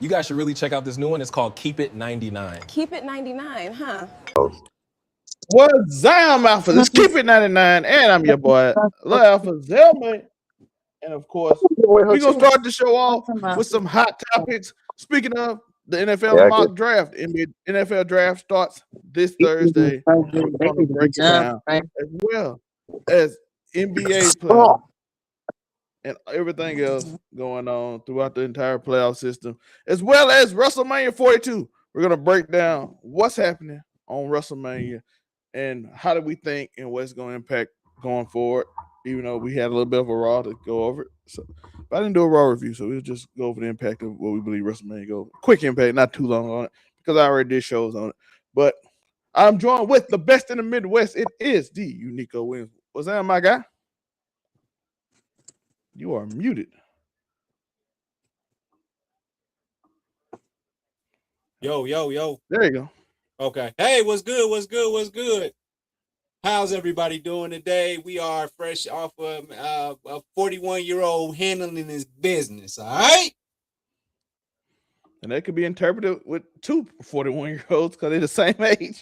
You guys should really check out this new one. It's called Keep It 99. Keep It 99, huh? What's Zam Alpha? Let's keep it 99. And I'm your boy, Lil Alpha Zelma. And of course, we're going to start the show off with some hot topics. Speaking of the NFL mock draft, NFL draft starts this Thursday. We're going to break it down as well as NBA play and everything else going on throughout the entire playoff system, as well as WrestleMania 42. We're going to break down what's happening on WrestleMania and how do we think and what's going to impact going forward, even though we had a little bit of a Raw to go over it. So, but I didn't do a Raw review, so we'll just go over the impact of what we believe WrestleMania go. Quick impact, not too long on it, because I already did shows on it. But I'm joined with the best in the Midwest. It is the Unico Williams. What's that, my guy? You are muted. Yo. There you go. Okay. Hey, what's good? How's everybody doing today? We are fresh off of a 41-year-old handling his business, all right? And that could be interpreted with two 41-year-olds because they're the same age.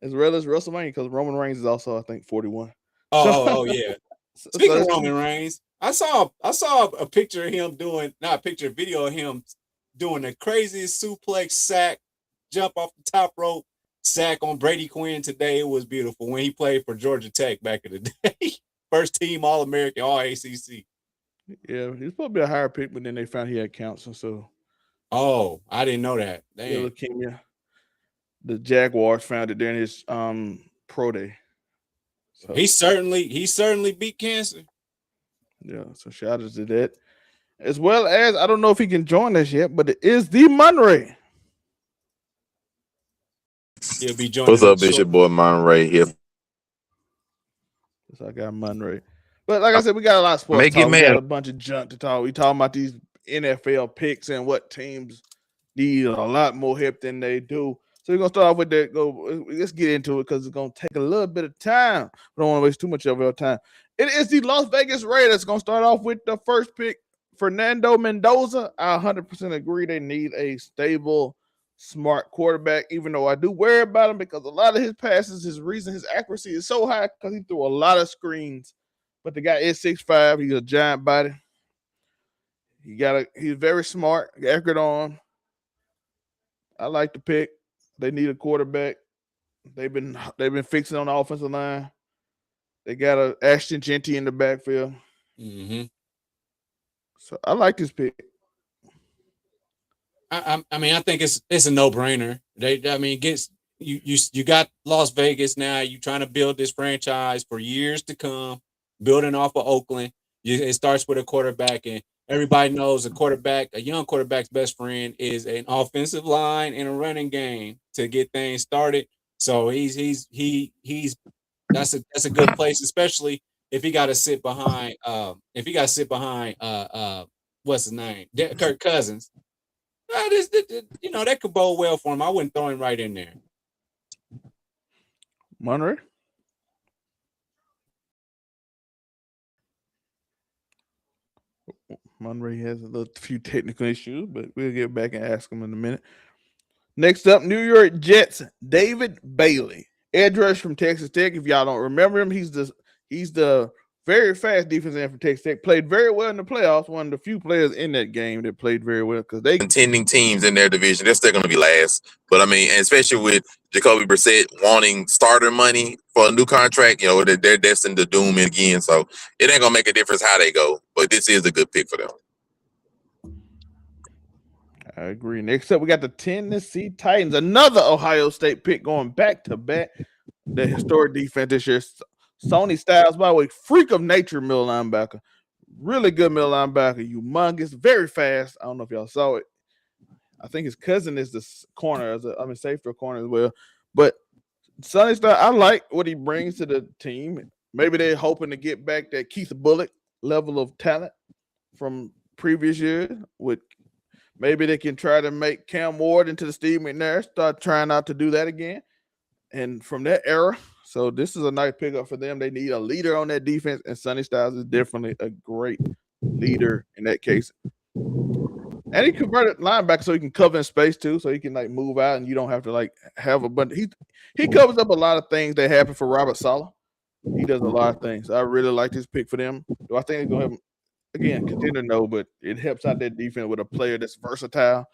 As well as WrestleMania, because Roman Reigns is also, I think, 41. Oh, yeah. Speaking of Roman Reigns, I saw a picture of him a video of him doing the craziest suplex sack, jump off the top rope, sack on Brady Quinn today. It was beautiful when he played for Georgia Tech back in the day. First team All-American, All-ACC. Yeah, he's supposed to be a higher pick, but then they found he had cancer, so. Oh, I didn't know that. Yeah, leukemia. The Jaguars found it during his pro day. So. He certainly beat cancer. Yeah, so shout out to that. As well as, I don't know if he can join us yet, but it is the Monray. He'll be joining. What's up, it's your boy Monray here. So I got Monray. But like I said, we got a lot of sports talk. We got a bunch of junk to talk. We talking about these NFL picks and what teams need a lot more help than they do. So we're gonna start off with that. Let's get into it because it's gonna take a little bit of time. We don't want to waste too much of our time. It is the Las Vegas Raiders. Gonna start off with the first pick, Fernando Mendoza. I 100% agree. They need a stable, smart quarterback. Even though I do worry about him because a lot of his passes, his accuracy is so high because he threw a lot of screens. But the guy is 6'5". He's a giant body. He's very smart, accurate arm. I like the pick. They need a quarterback. They've been fixing on the offensive line. They got a Ashton Genty in the backfield. Mm-hmm. So I like this pick. I mean, I think it's a no-brainer. You got Las Vegas now. You're trying to build this franchise for years to come, building off of Oakland. It starts with a quarterback, and everybody knows a young quarterback's best friend is an offensive line and a running game to get things started. So that's a good place, especially if he got to sit behind what's his name, Kirk Cousins. That could bode well for him. I wouldn't throw him right in there. Monray? Monray has a few technical issues, but we'll get back and ask him in a minute. Next up, New York Jets, David Bailey, edge rush from Texas Tech. If y'all don't remember him, he's the very fast defense end from Texas Tech. Played very well in the playoffs. One of the few players in that game that played very well because they contending teams in their division. They're still going to be last, but I mean, especially with Jacoby Brissett wanting starter money for a new contract, they're destined to doom it again. So it ain't gonna make a difference how they go. But this is a good pick for them. I agree. Next up, we got the Tennessee Titans, another Ohio State pick going back to back. The historic defense this year. Sony Styles, by the way, freak of nature middle linebacker. Really good middle linebacker. Humongous, very fast. I don't know if y'all saw it. I think his cousin is the corner, safety corner as well. But Sonny Styles, I like what he brings to the team. Maybe they're hoping to get back that Keith Bullock level of talent from previous years. Maybe they can try to make Cam Ward into the Steve McNair, start trying not to do that again. And from that era, so this is a nice pickup for them. They need a leader on that defense, and Sonny Styles is definitely a great leader in that case. And he converted linebacker so he can cover in space too, so he can like move out and you don't have to like have a bunch. He covers up a lot of things that happen for Robert Saleh. He does a lot of things. I really like this pick for them. Do I think it's gonna help? Again, contender no, but it helps out that defense with a player that's versatile.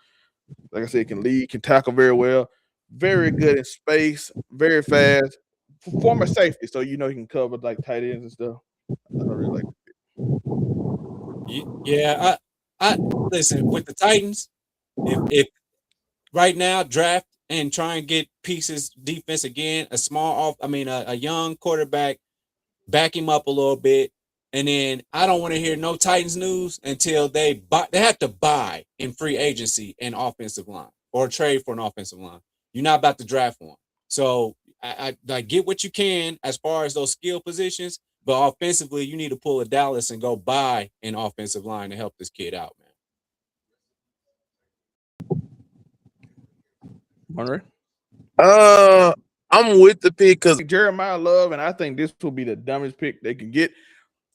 Like I said, can lead, can tackle very well, very good in space, very fast. Former safety, so you know he can cover like tight ends and stuff. I really like it. Yeah, I listen with the Titans. If right now draft and try and get pieces defense again, a young quarterback, back him up a little bit. And then I don't want to hear no Titans news until they have to buy in free agency an offensive line or trade for an offensive line. You're not about to draft one. So I get what you can as far as those skill positions, but offensively, you need to pull a Dallas and go buy an offensive line to help this kid out, Monterey. I'm with the pick because Jeremiah Love, and I think this will be the dumbest pick they can get.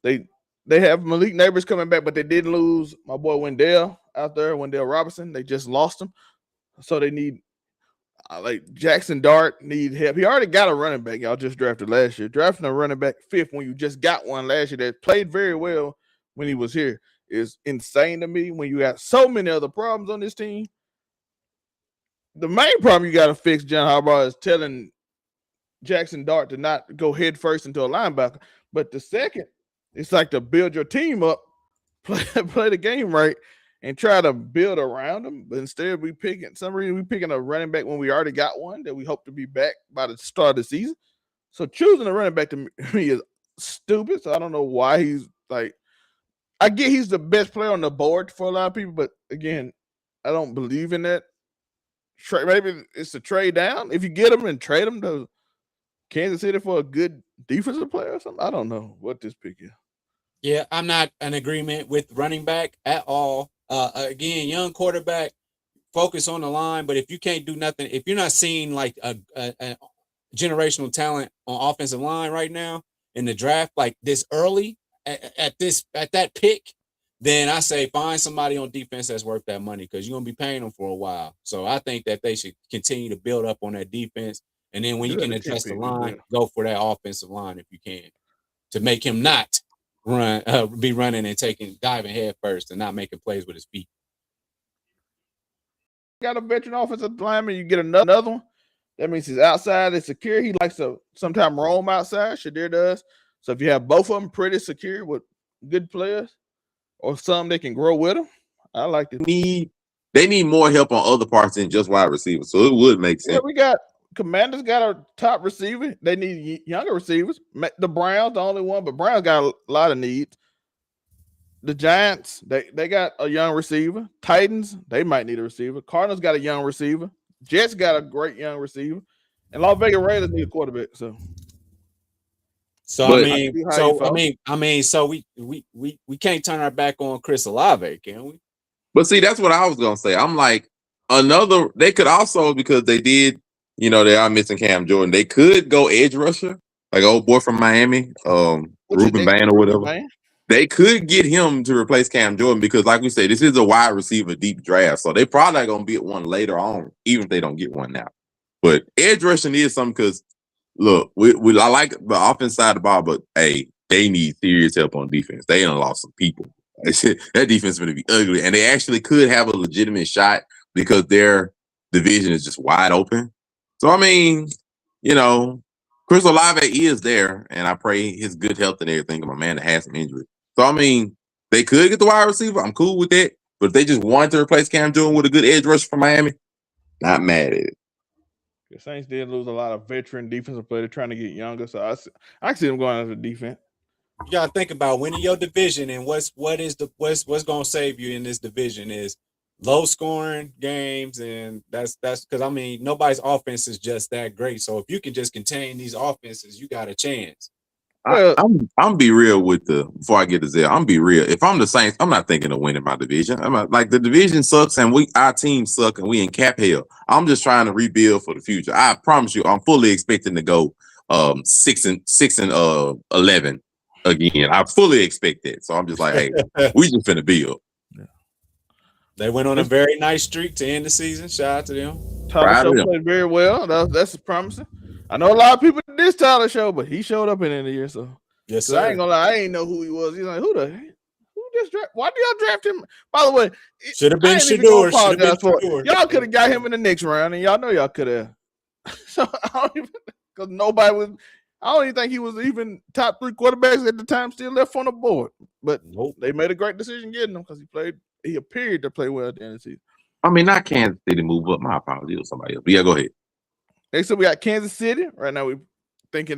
They have Malik Neighbors coming back, but they did lose my boy Wendell out there, Wendell Robinson. They just lost him. So they need like Jackson Dart need help. He already got a running back. Y'all just drafted last year. Drafting a running back fifth when you just got one last year that played very well when he was here is insane to me. When you got so many other problems on this team, the main problem you got to fix, John Harbaugh, is telling Jackson Dart to not go head first into a linebacker. But the second, it's like to build your team up, play the game right, and try to build around them. But instead, we picking a running back when we already got one that we hope to be back by the start of the season. So choosing a running back to me is stupid. So I don't know why he's like. I get he's the best player on the board for a lot of people, but again, I don't believe in that. Maybe it's a trade down. If you get him and trade him to Kansas City for a good defensive player or something, I don't know what this pick is. Yeah, I'm not in agreement with running back at all. Again, young quarterback, focus on the line. But if you can't do nothing, if you're not seeing like a generational talent on offensive line right now in the draft, like this early at that pick, then I say find somebody on defense that's worth that money because you're gonna be paying them for a while. So I think that they should continue to build up on that defense, and then when you can address the line, go for that offensive line if you can, to make him not be running and diving head first and not making plays with his feet. Got a veteran offensive lineman, you get another one. That means he's outside, it's secure. He likes to sometimes roam outside. Shadir does. So if you have both of them pretty secure with good players, or some they can grow with them, I like this. They need more help on other parts than just wide receivers. So it would make sense. Yeah, we got Commanders got a top receiver. They need younger receivers. The Browns, the only one, but Browns got a lot of needs. The Giants, they got a young receiver. Titans, they might need a receiver. Cardinals got a young receiver. Jets got a great young receiver. And Las Vegas Raiders need a quarterback. So we can't turn our back on Chris Olave, can we? But see, that's what I was gonna say. I'm like they could also, because they did, they are missing Cam Jordan. They could go edge rusher, like old boy from Miami, Ruben Bain or whatever. Bain? They could get him to replace Cam Jordan because, like we said, this is a wide receiver deep draft. So they probably gonna get one later on, even if they don't get one now. But edge rushing is something because look, I like the offense side of the ball, but hey, they need serious help on defense. They done lost some people. That defense is going to be ugly, and they actually could have a legitimate shot because their division is just wide open. So I mean, Chris Olave is there, and I pray his good health and everything. My man that has some injury. So I mean, they could get the wide receiver. I'm cool with that. But if they just wanted to replace Cam Jordan with a good edge rusher from Miami, not mad at it. The Saints did lose a lot of veteran defensive players. They're trying to get younger, so I see them going after the defense. You gotta think about winning your division, and what's gonna save you in this division is low scoring games, and that's because nobody's offense is just that great. So if you can just contain these offenses, you got a chance. I'm be real before I get to Zell. I'm be real. If I'm the Saints, I'm not thinking of winning my division. The division sucks and our team suck and we in cap hell. I'm just trying to rebuild for the future. I promise you, I'm fully expecting to go 6-11 again. I fully expect that. So I'm just like, hey, we just finna build. They went on a very nice streak to end the season. Shout out to them. Tyler Show played very well. That's promising. I know a lot of people did this Tyler Show, but he showed up in the end of the year. So yes, sir. I ain't gonna lie, I ain't know who he was. He's like, who just draft? Why do y'all draft him? By the way, should have been Shador. Y'all could have got him in the next round, and y'all know y'all could have. So I don't even because nobody was. I don't even think he was even top 3 quarterbacks at the time still left on the board. But they made a great decision getting him because he appeared to play well at the end of the season. I mean, not Kansas City move up. My apologies to somebody else. But yeah, go ahead. Next up, we got Kansas City. Right now, we think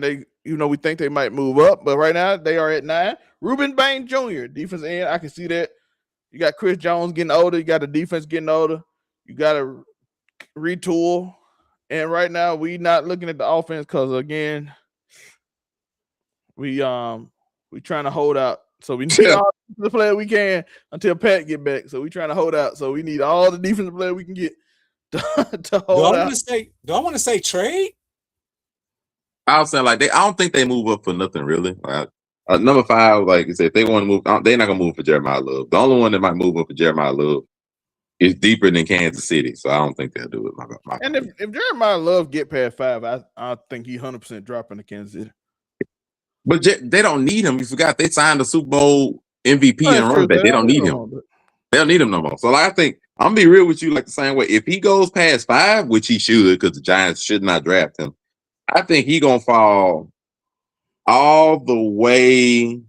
they might move up, but right now they are at 9. Ruben Bain Jr., defense end. I can see that. You got Chris Jones getting older. You got the defense getting older. You got to retool. And right now, we not looking at the offense because again, we trying to hold out. So we need all the players we can until Pat get back. So we trying to hold out. So we need all the defensive players we can get to hold out. Do I want to say trade? I was saying I don't think they move up for nothing really. Number 5, like you said, if they want to move, they're not gonna move for Jeremiah Love. The only one that might move up for Jeremiah Love is deeper than Kansas City, so I don't think they'll do it. And if Jeremiah Love get past 5, I think he 100% dropping to Kansas City. But they don't need him. You forgot they signed a Super Bowl MVP and running back. They don't need him. They don't need him no more. So I think I'm gonna be real with you, like the same way. If he goes past 5, which he should, because the Giants should not draft him, I think he gonna fall all the way,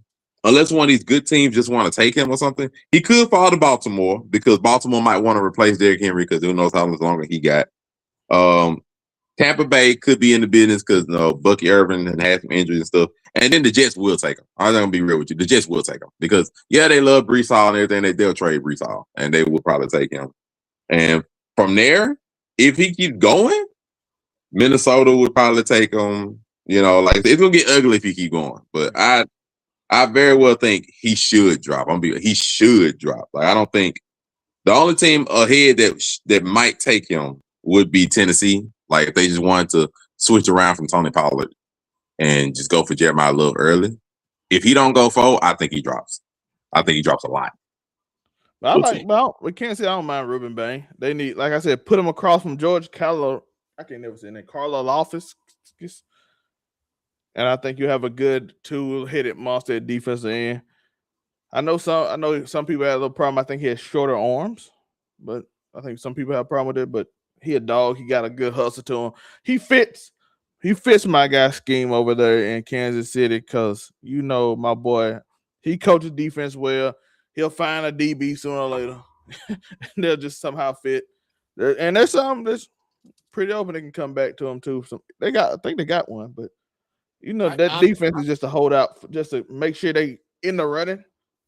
unless one of these good teams just want to take him or something. He could fall to Baltimore because Baltimore might want to replace Derrick Henry because who knows how much longer he got. Tampa Bay could be in the business because Bucky Irvin and had some injuries and stuff. And then the Jets will take him. I'm not gonna be real with you. The Jets will take him because they love Brees Hall and everything. They'll trade Brees Hall and they will probably take him. And from there, if he keeps going, Minnesota would probably take him. It's gonna get ugly if he keep going. But I very well think he should drop. He should drop. I don't think the only team ahead that might take him would be Tennessee. If they just wanted to switch around from Tony Pollard and just go for Jeremiah Love early. If he don't go 4, I think he drops. I think he drops a lot. We can't say I don't mind Ruben Bain. They need, like I said, put him across from George Carlo. I can't never say that. Carlo Loftus. And I think you have a good 2-headed monster at defensive end. I know some people have a little problem. I think he has shorter arms, but I think some people have a problem with it. But he a dog. He got a good hustle to him. He fits my guy's scheme over there in Kansas City because my boy, he coaches defense well. He'll find a DB sooner or later. They'll just somehow fit. And there's some that's pretty open. They can come back to him too. So I think they got one, but that defense is just to hold out, just to make sure they in the running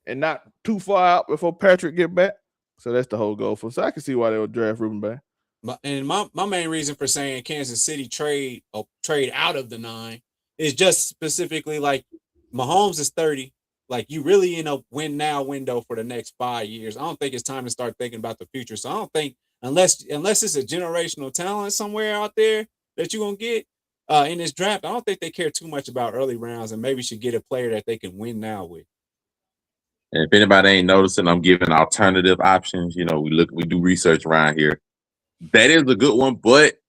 and not too far out before Patrick get back. So that's the whole goal for. So I can see why they would draft Ruben Bain. And my main reason for saying Kansas City trade out of the 9 is just specifically Mahomes is 30. You really in a win now window for the next 5 years. I don't think it's time to start thinking about the future. So I don't think unless it's a generational talent somewhere out there that you're gonna get in this draft, I don't think they care too much about early rounds and maybe should get a player that they can win now with. And if anybody ain't noticing, I'm giving alternative options. We do research around here. That is a good one, but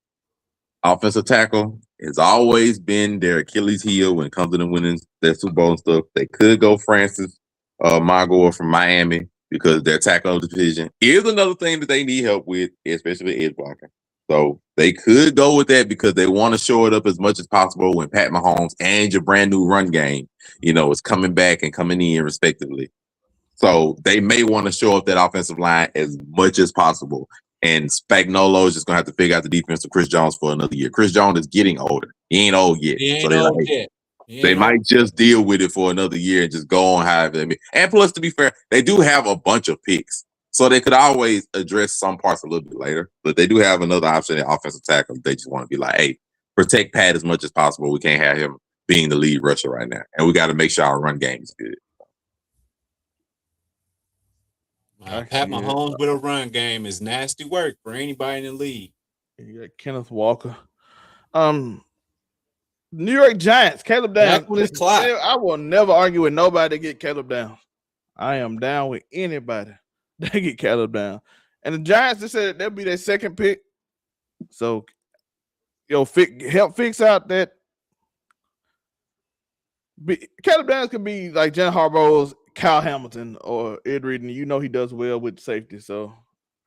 offensive tackle has always been their Achilles heel when it comes to the winning their Super Bowl and stuff. They could go Francis Magor from Miami because their tackle of the division is another thing that they need help with, especially with edge blocking. So they could go with that because they want to show it up as much as possible when Pat Mahomes and your brand new run game, is coming back and coming in respectively. So they may want to show up that offensive line as much as possible. And Spagnuolo is just going to have to figure out the defense of Chris Jones for another year. Chris Jones is getting older. He ain't old yet. They might just deal with it for another year and just go on however they mean. And plus, to be fair, they do have a bunch of picks. So they could always address some parts a little bit later. But they do have another option at offensive tackle. They just want to be hey, protect Pat as much as possible. We can't have him being the lead rusher right now. And we got to make sure our run game is good. Pat Mahomes with a run game is nasty work for anybody in the league. You got Kenneth Walker. New York Giants, Caleb Downs. I will never argue with nobody to get Caleb Downs. I am down with anybody that get Caleb Downs. And the Giants just said that'll be their second pick. So, help fix out that. Caleb Downs could be like Jen Harbaugh's Kyle Hamilton or Ed Reed, and he does well with safety. So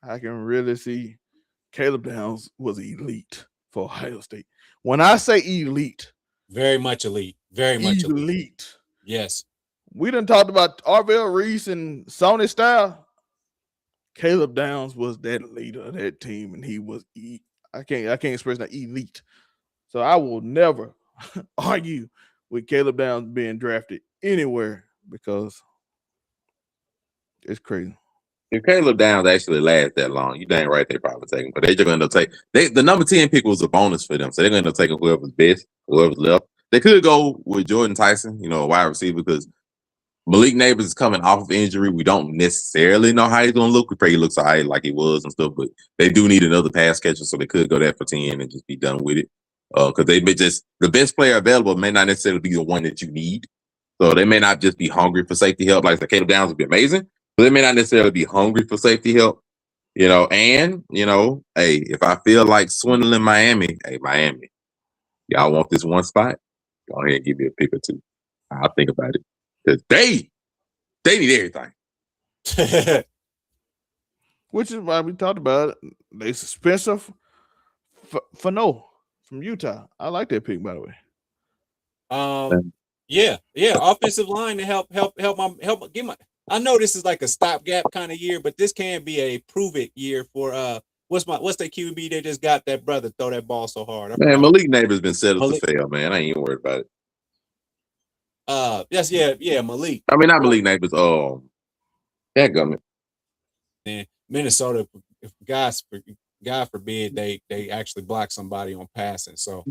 I can really see Caleb Downs was elite for Ohio State. When I say elite, very much elite, very much elite. Yes, we done talked about Arvell Reese and Sony Style. Caleb Downs was that leader of that team, and he was I can't express that elite. So I will never argue with Caleb Downs being drafted anywhere because it's crazy. If Caleb Downs actually lasts that long, you dang right they probably take him. But they're just going to take the number 10 pick was a bonus for them, so they're going to take whoever's best, whoever's left. They could go with Jordan Tyson, a wide receiver, because Malik Neighbors is coming off of injury. We don't necessarily know how he's going to look. We pray he looks all right like he was and stuff, but they do need another pass catcher, so they could go that for 10 and just be done with it. Because they may just the best player available may not necessarily be the one that you need. So they may not just be hungry for safety help. Like I said, Caleb Downs would be amazing, but they may not necessarily be hungry for safety help. And hey, if I feel like swindling Miami, Miami, y'all want this one spot? Go ahead and give me a pick or two. I'll think about it. Because they need everything. Which is why we talked about it. They Spencer Fano from Utah. I like that pick, by the way. Yeah. Offensive line to help get my. I know this is like a stopgap kind of year, but this can be a prove it year for what's that QB they just got that brother throw that ball so hard. Man, Malik Neighbors been settled to fail, man. I ain't even worried about it. Malik. I mean, not Malik Neighbors. That government. And Minnesota, if God forbid they actually block somebody on passing, so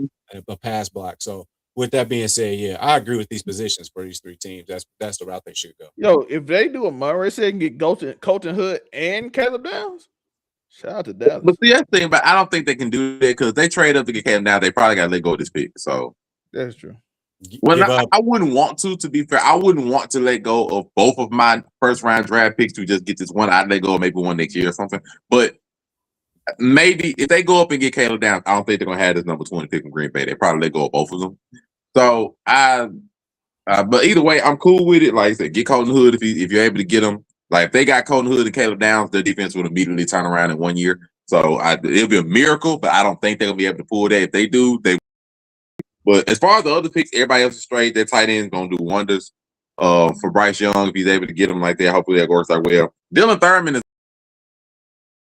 a pass block. So with that being said, yeah, I agree with these positions for these three teams. That's the route they should go. If they do a Murray said and get Colton Hood and Caleb Downs, shout out to Dallas. But see, that's the thing, but I don't think they can do that because they trade up to get Caleb Downs. They probably got to let go of this pick. So that's true. Well, I wouldn't want to be fair. I wouldn't want to let go of both of my first round draft picks to just get this one. I'd let go of maybe one next year or something. But maybe if they go up and get Caleb Downs, I don't think they're going to have this number 20 pick from Green Bay. They probably let go of both of them. So but either way, I'm cool with it. Like I said, get Colton Hood if you're able to get them. Like if they got Colton Hood and Caleb Downs, their defense would immediately turn around in 1 year. So it'll be a miracle, but I don't think they're going to be able to pull that. If they do, But as far as the other picks, everybody else is straight. Their tight end's gonna do wonders. For Bryce Young, if he's able to get him like that, hopefully that works out well. Dylan Thurman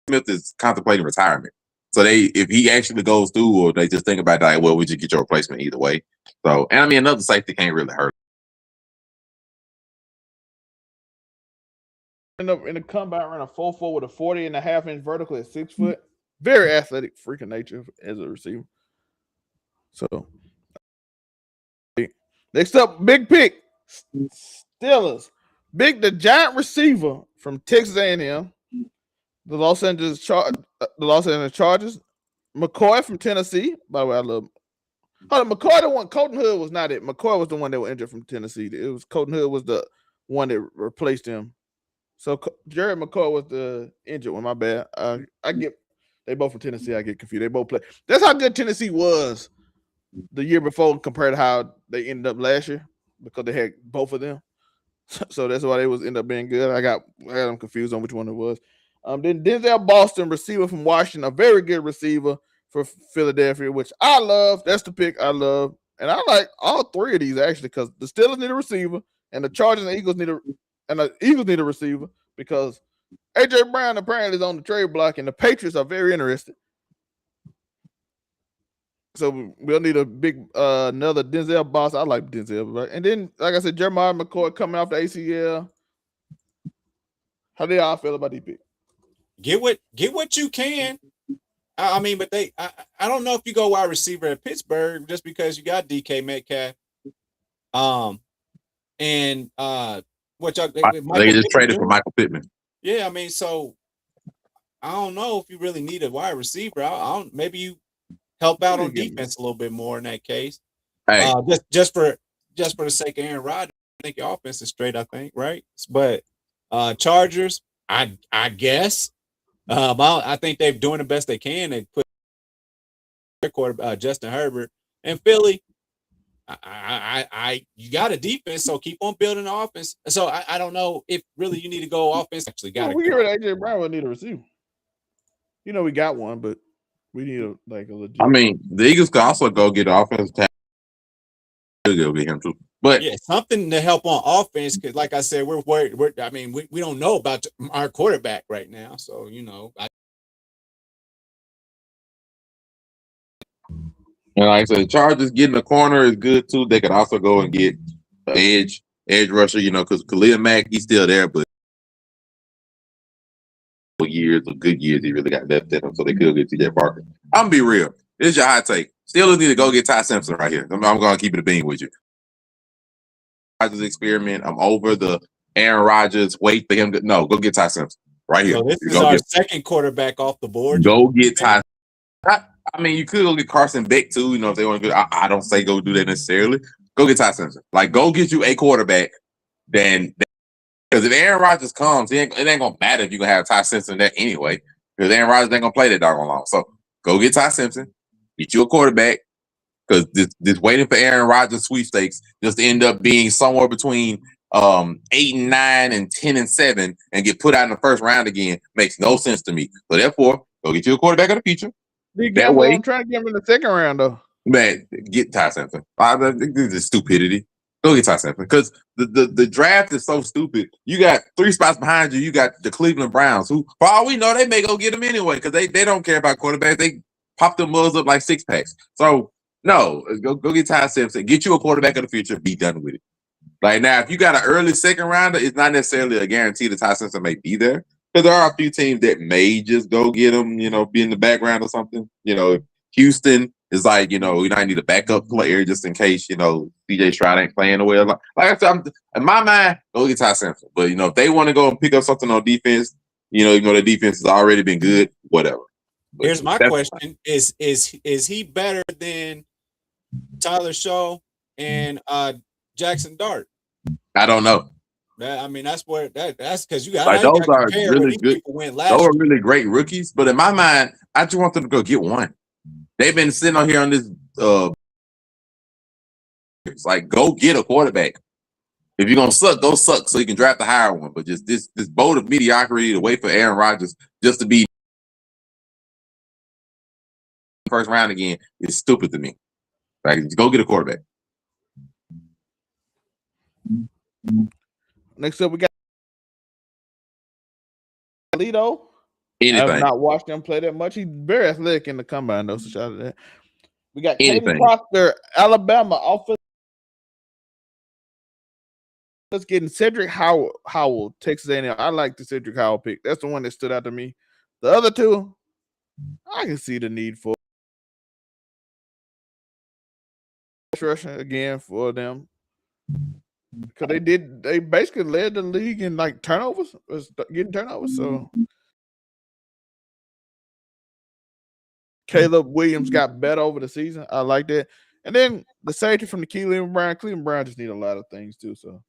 Smith is contemplating retirement. So if he actually goes through, or they just think about that, well, we just get your replacement either way. So, and I mean, another safety can't really hurt. In the combine, ran a 4.4 with a 40.5-inch vertical at 6 foot. Very athletic, freaking nature as a receiver. So. Next up, big pick, Steelers. The giant receiver from Texas A&M, the Los Angeles Chargers. McCoy from Tennessee. By the way, I love him. McCoy the one. Colton Hood was not it. McCoy was the one that was injured from Tennessee. It was Colton Hood was the one that replaced him. So Jared McCoy was the injured one. My bad. They both from Tennessee. I get confused. They both play. That's how good Tennessee was the year before compared to how they ended up last year because they had both of them. So that's why they end up being good. I got them confused on which one it was. Then Denzel Boston, receiver from Washington, a very good receiver for Philadelphia, which I love. That's the pick I love. And I like all three of these actually because the Steelers need a receiver and the Chargers and Eagles need a receiver because A.J. Brown apparently is on the trade block and the Patriots are very interested. So we'll need a big another Denzel Boston. I like Denzel, right? And then, like I said, Jeremiah McCoy coming off the ACL. How do y'all feel about these picks? Get what you can. I mean, but I don't know if you go wide receiver at Pittsburgh just because you got DK Metcalf. What y'all they just traded for Michael Pittman. Yeah, I mean, so I don't know if you really need a wide receiver. Maybe you help out on defense a little bit more in that case. Hey. Just for the sake of Aaron Rodgers, I think your offense is straight, I think, right? But Chargers, I guess. I think they're doing the best they can. They put their quarterback, Justin Herbert, and Philly. You got a defense, so keep on building the offense. So I don't know if really you need to go offense. Actually, got we get rid of AJ Brown. We need a receiver. You know, we got one, but we need a legit. I mean, the Eagles could also go get an offensive tackle. Go get him too. But yeah, something to help on offense because, like I said, we're worried. I mean, we don't know about our quarterback right now, so you know. And like I said, the Chargers getting a corner is good too. They could also go and get an edge rusher, you know, because Khalil Mack, he's still there, but good years, he really got left in him, so they could get TJ Parker. I'm gonna be real. This is your hot take. Steelers need to go get Ty Simpson right here. I'm gonna keep it a bean with you. Rodgers experiment. I'm over the Aaron Rodgers. Wait for him to go get Ty Simpson right here. So this is our second quarterback off the board. Go get Ty. I mean, you could go get Carson Beck too. You know, if they want to go. I don't say go do that necessarily. Go get Ty Simpson. Like, go get you a quarterback. Then, because if Aaron Rodgers comes, it ain't gonna matter if you gonna have Ty Simpson there anyway. Because Aaron Rodgers ain't gonna play that doggone long. So go get Ty Simpson. Get you a quarterback. Because this waiting for Aaron Rodgers sweepstakes just to end up being somewhere between 8-9 and 10-7 and get put out in the first round again makes no sense to me. So therefore, go get you a quarterback of the future. That way, I'm trying to get him in the second round though. Man, get Ty Simpson. This is stupidity. Go get Ty Simpson because the draft is so stupid. You got 3 spots behind you. You got the Cleveland Browns, who, for all we know, they may go get him anyway because they don't care about quarterbacks. They pop them mugs up like 6-packs. So no, go get Ty Simpson. Get you a quarterback of the future. Be done with it. Like now, if you got an early second rounder, it's not necessarily a guarantee that Ty Simpson may be there. Because there are a few teams that may just go get him, you know, be in the background or something. You know, Houston is like, you know, we might need a backup player just in case, you know, CJ Stroud ain't playing the way. Like I said, in my mind, go get Ty Simpson. But, you know, if they want to go and pick up something on defense, you know, the defense has already been good, whatever. But here's my question: Is he better than Tyler Shaw and Jackson Dart? I don't know. I mean, that's because you got like those are really good. Those are really great rookies. But in my mind, I just want them to go get one. They've been sitting on here on this. It's like go get a quarterback. If you're gonna suck, go suck so you can draft a higher one. But just this boat of mediocrity to wait for Aaron Rodgers just to be first round again is stupid to me. Like, go get a quarterback. Next up, we got Alito. Anything. I have not watched him play that much. He's very athletic in the combine, though. So shout out to that. We got Katie Proctor, Alabama offense. Let's get in Cedric Howell, Texas A&M. I like the Cedric Howell pick. That's the one that stood out to me. The other two, I can see the need for rushing again for them. Because they basically led the league in like turnovers, getting turnovers. So Caleb Williams got better over the season. I like that. And then the safety from the Cleveland Brown just need a lot of things too. So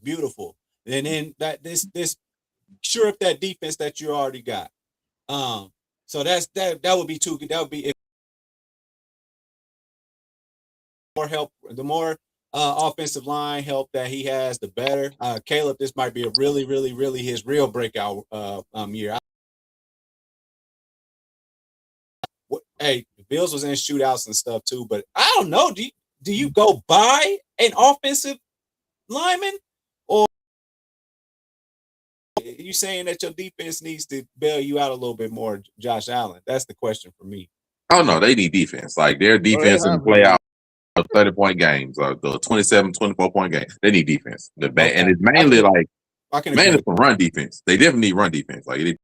beautiful. And then this sure up that defense that you already got. So that would be too good. That would be more help. The more offensive line help that he has, the better. Caleb, this might be a really, really, really his real breakout year. Hey, the Bills was in shootouts and stuff too, but I don't know. Do you go buy an offensive lineman, or are you saying that your defense needs to bail you out a little bit more, Josh Allen? That's the question for me. Oh no, they need defense. Like their defense and play out 30-point games or the 27, 24-point games. They need defense. And it's mainly for run defense. They definitely need run defense. Like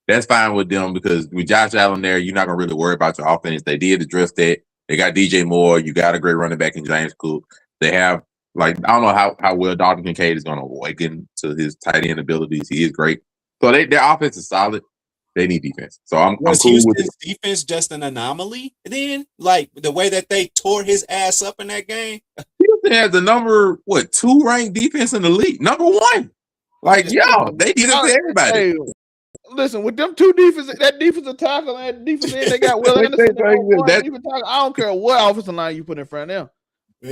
that's fine with them because with Josh Allen there, you're not gonna really worry about your offense. They did address that. They got DJ Moore. You got a great running back in James Cook. They have I don't know how well Dalton Kincaid is gonna awaken to his tight end abilities. He is great. So their offense is solid. They need defense. So I'm cool with it. Defense just an anomaly then? Like the way that they tore his ass up in that game? Houston has the number 2 ranked defense in the league. Number 1. Like, yo, they did it to everybody. Hey, listen, with them two defense, that defensive tackle and that defense end, they got Will Anderson. I don't care what offensive line you put in front of them.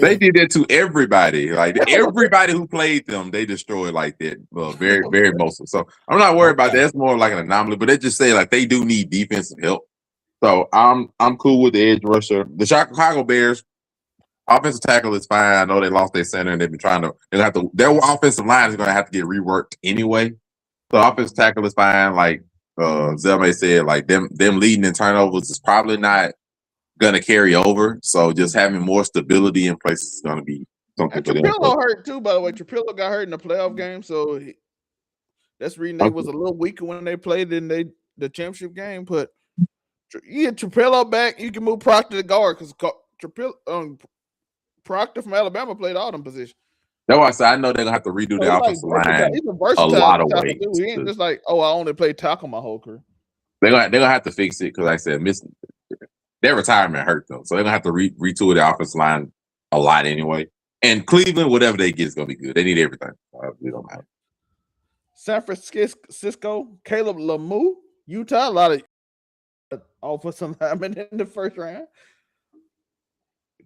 They did that to everybody. Like everybody who played them, they destroyed like that. Very, very mostly. So I'm not worried about that. It's more like an anomaly. But they just say like they do need defensive help. So I'm cool with the edge rusher. The Chicago Bears offensive tackle is fine. I know they lost their center and they've been trying to. Their offensive line is going to have to get reworked anyway. So offensive tackle is fine. Like Zelmay said, like them leading in turnovers is probably not going to carry over. So just having more stability in place is going to be something for them. Trapillo hurt too, by the way. Trapillo got hurt in the playoff game, so that's the reason they was a little weaker when they played in the championship game. But you get Trapillo back, you can move Proctor to guard because Proctor from Alabama played all them positions. That's why I said I know they're gonna have to redo the offensive line a lot of ways. He ain't just like, I only played tackle my whole career. They're gonna have to fix it because, like I said, their retirement hurt them, so they're gonna have to retool the offensive line a lot anyway. And Cleveland, whatever they get is gonna be good. They need everything. We don't matter. San Francisco, Caleb Lemieux, Utah, a lot of offensive linemen in the first round.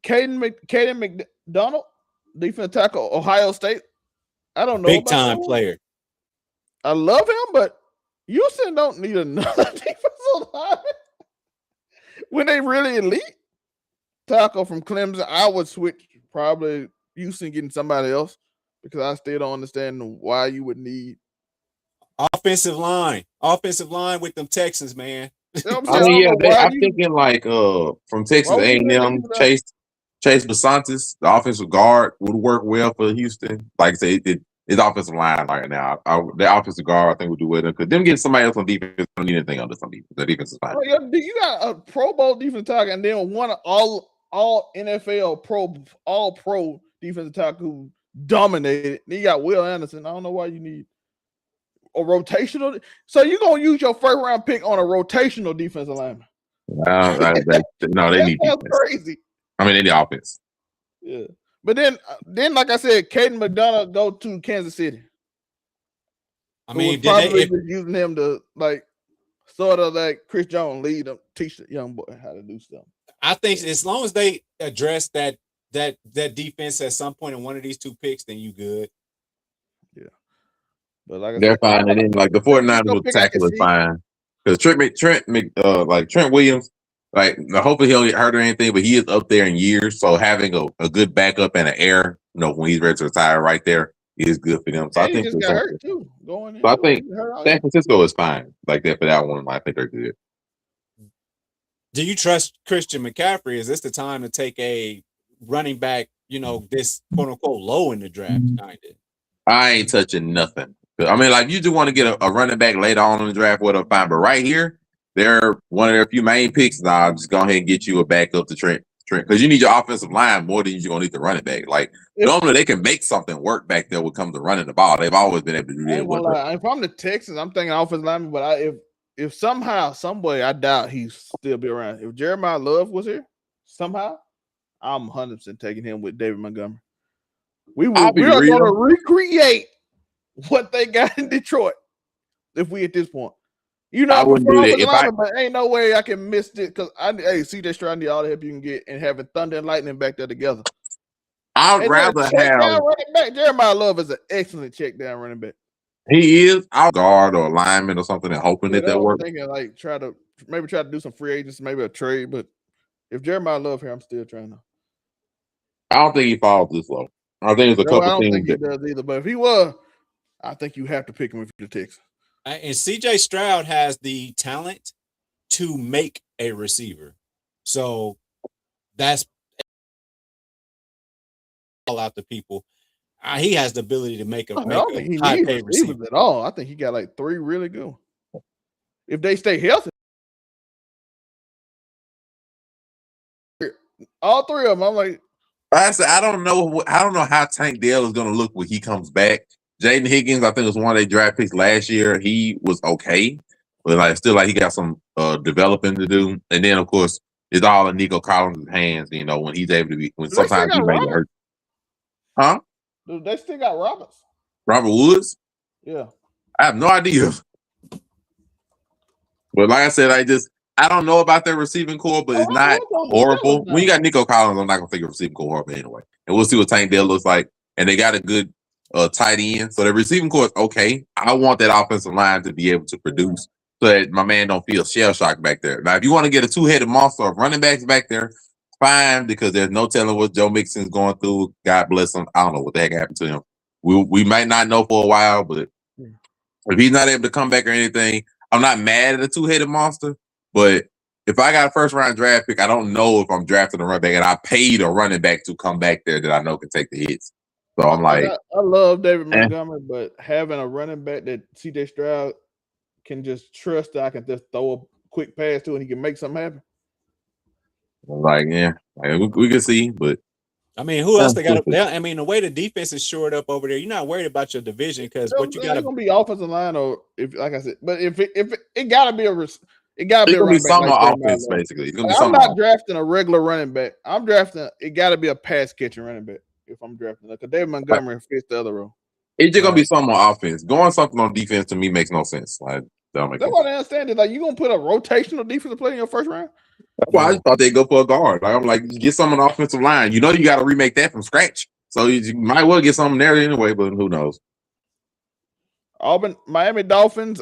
Caden McDonald, defensive tackle, Ohio State. I don't know. Big time player. I love him, but Houston don't need another defensive lineman. When they really elite tackle from Clemson, I would switch probably Houston getting somebody else because I still don't understand why you would need offensive line with them Texans, man. I'm thinking like from Texas A&M, Chase Basantis, the offensive guard, would work well for Houston. Like I say, it's offensive line right now. The offensive guard, I think, would do well because them getting somebody else on defense don't need anything other than defense. The defense is fine. You got a Pro Bowl defensive tackle and then one all NFL all pro defensive tackle who dominated. Then you got Will Anderson. I don't know why you need a rotational. So you're gonna use your first round pick on a rotational defensive lineman? No, they need defense. Crazy. I mean, they need offense. Yeah, but then like I said, Caden McDonald go to Kansas City. I mean, probably using him to like sort of like Chris Jones lead them, teach the young boy how to do stuff. I think as long as they address that defense at some point in one of these two picks, then you good. Yeah, but like they're fine. And then like the 49ers tackle is fine because Trent Williams. Like, hopefully he don't get hurt or anything, but he is up there in years. So having a good backup and an heir, when he's ready to retire right there is good for them. So I think just got hurt too. Going in. So I think San Francisco is fine like that for that one. I think they're good. Do you trust Christian McCaffrey? Is this the time to take a running back, this quote unquote low in the draft kind of? I ain't touching nothing. I mean, like you just want to get a running back later on in the draft, whatever, fine. But right here, they're one of their few main picks. Now, just go ahead and get you a backup to Trent, because you need your offensive line more than you're gonna need the running back. Like normally, they can make something work back there when it comes to running the ball. They've always been able to do that. If I'm the Texans, I'm thinking offensive lineman. But if somehow, some way, I doubt he'd still be around. If Jeremiah Love was here, somehow, I'm 100% taking him with David Montgomery. We are going to recreate what they got in Detroit. If we at this point. I wouldn't do that. But ain't no way I can miss it because CJ Stroud need all the help you can get and having Thunder and Lightning back there together. I'd rather have running back. Jeremiah Love is an excellent check down running back. He is. I'll guard or lineman or something and hoping that works. Thinking like try to do some free agents, maybe a trade. But if Jeremiah Love here, I'm still trying to. I don't think he falls this low. I think it's a couple things. I don't think he does either. But if he was, I think you have to pick him if you're the Texans. And CJ Stroud has the talent to make a receiver. So that's all out to people. He has the ability to make a high-paid receiver at all. I think he got like 3 really good. If they stay healthy, all 3 of them, I'm like. I said, I don't know how Tank Dell is going to look when he comes back. Jaden Higgins, I think, was one of their draft picks last year. He was okay, but still he got some developing to do. And then, of course, it's all in Nico Collins' hands. When he's able to be. When sometimes he may get hurt. Huh? They still got Roberts. Robert Woods? Yeah. I have no idea. But like I said, I don't know about their receiving core, but it's not horrible. When you got Nico Collins, I'm not gonna think of receiving core horrible anyway. And we'll see what Tank Dell looks like. And they got a good tight end. So the receiving core is okay. I want that offensive line to be able to produce so that my man don't feel shell shocked back there. Now, if you want to get a two-headed monster of running backs back there, fine, because there's no telling what Joe Mixon's going through. God bless him. I don't know what the heck happened to him. We might not know for a while, but if he's not able to come back or anything, I'm not mad at a two-headed monster. But if I got a first-round draft pick, I don't know if I'm drafting a running back, and I paid a running back to come back there that I know can take the hits. So I'm like, I love David Montgomery, but having a running back that C.J. Stroud can just trust that I can just throw a quick pass to and he can make something happen. Like, we can see, but I mean, who else they got? I mean, the way the defense is shored up over there, you're not worried about your division because what you got to gonna be offensive line or if, like I said, but if it gotta be a running back. Some offense, basically. It's gonna be I'm not drafting a regular running back. I'm drafting. It gotta be a pass catching running back if I'm drafting because David Montgomery fits the other role. It's just gonna be something on offense. Going something on defense to me makes no sense. Like, that's what I understand. Is like you gonna put a rotational defensive player in your first round? That's why I just thought they'd go for a guard. Like, I'm like, get some on the offensive line. You know, you got to remake that from scratch. So you might well get something there anyway, but who knows? Miami Dolphins.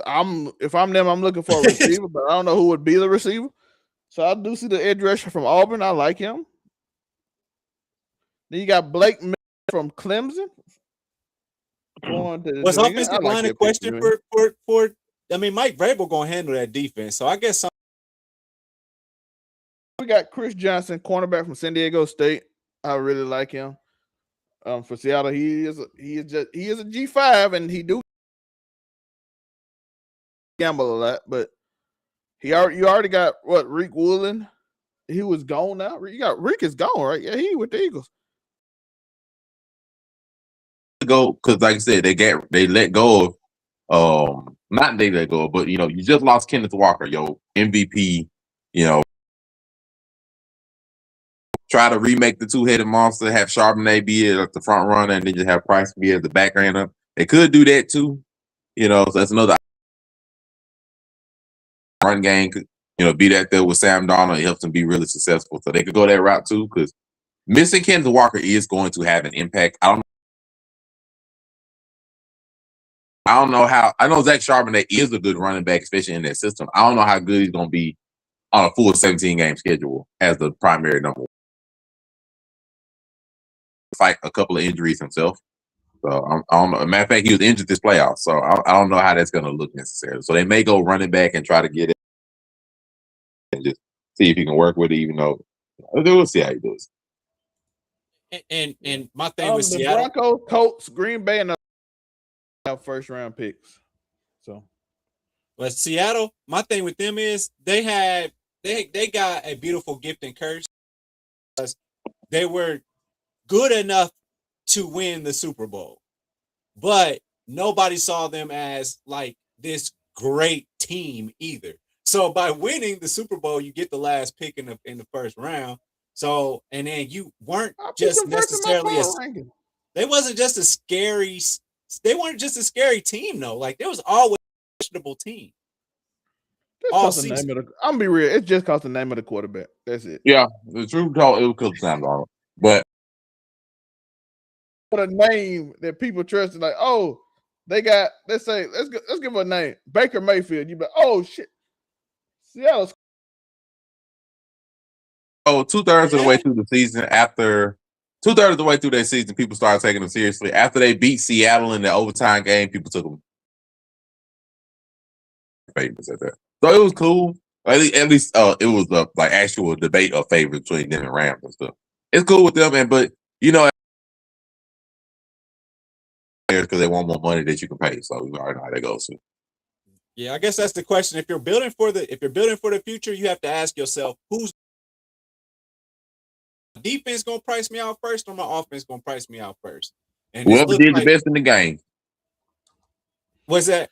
If I'm them, I'm looking for a receiver, but I don't know who would be the receiver. So I do see the edge rusher from Auburn. I like him. Then you got Blake from Clemson. Was offensive line a question for? I mean, Mike Vrabel gonna handle that defense, so I guess we got Chris Johnson, cornerback from San Diego State. I really like him. For Seattle, he is a G5, and he do gamble a lot, but you already got Rick Woolen. He was gone now. Rick is gone, right? Yeah, he with the Eagles. Go because, like I said, they let go of not they let go, but you just lost Kenneth Walker, MVP. Try to remake the two-headed monster, have Charbonnet be at the front runner, and then just have Price be at the back runner. They could do that too, so that's another run game. Could be that there with Sam Darnold. It helps them be really successful. So they could go that route too. Because missing Kenneth Walker is going to have an impact. I don't know how. I know Zach Charbonnet is a good running back, especially in that system. I don't know how good he's going to be on a full 17-game schedule as the primary number one. Fight a couple of injuries himself. So I don't know. Matter of fact, he was injured this playoff. So I don't know how that's going to look necessarily. So they may go running back and try to get it and just see if he can work with it, even though we'll see how he does. And my thing with the Seattle, Broncos, Colts, Green Bay, and have first round picks. So, but Seattle, my thing with them is they got a beautiful gift and curse. They were good enough to win the Super Bowl, but nobody saw them as like this great team either. So by winning the Super Bowl, you get the last pick in the first round. So and then you weren't just necessarily they wasn't just a scary. They weren't just a scary team though. Like there was always a questionable team. I'm gonna be real. It's just cause the name of the quarterback. That's it. Yeah, the truth told it was Sam Darnold, but a name that people trust is like, oh, they got. Let's say let's give a name, Baker Mayfield. You be like, oh shit, Seattle's. Oh, 2/3 of the way through the season, after 2/3 of the way through that season, people started taking them seriously. After they beat Seattle in the overtime game, people took them favorites at that. So it was cool. At least it was a like actual debate of favorites between them and Rams and stuff. It's cool with them, but because they want more money that you can pay. So we already know how that goes. So. Yeah, I guess that's the question. If you're building for the future, you have to ask yourself, who's defense gonna price me out first, or my offense gonna price me out first? And whoever did the best in the game. What's that?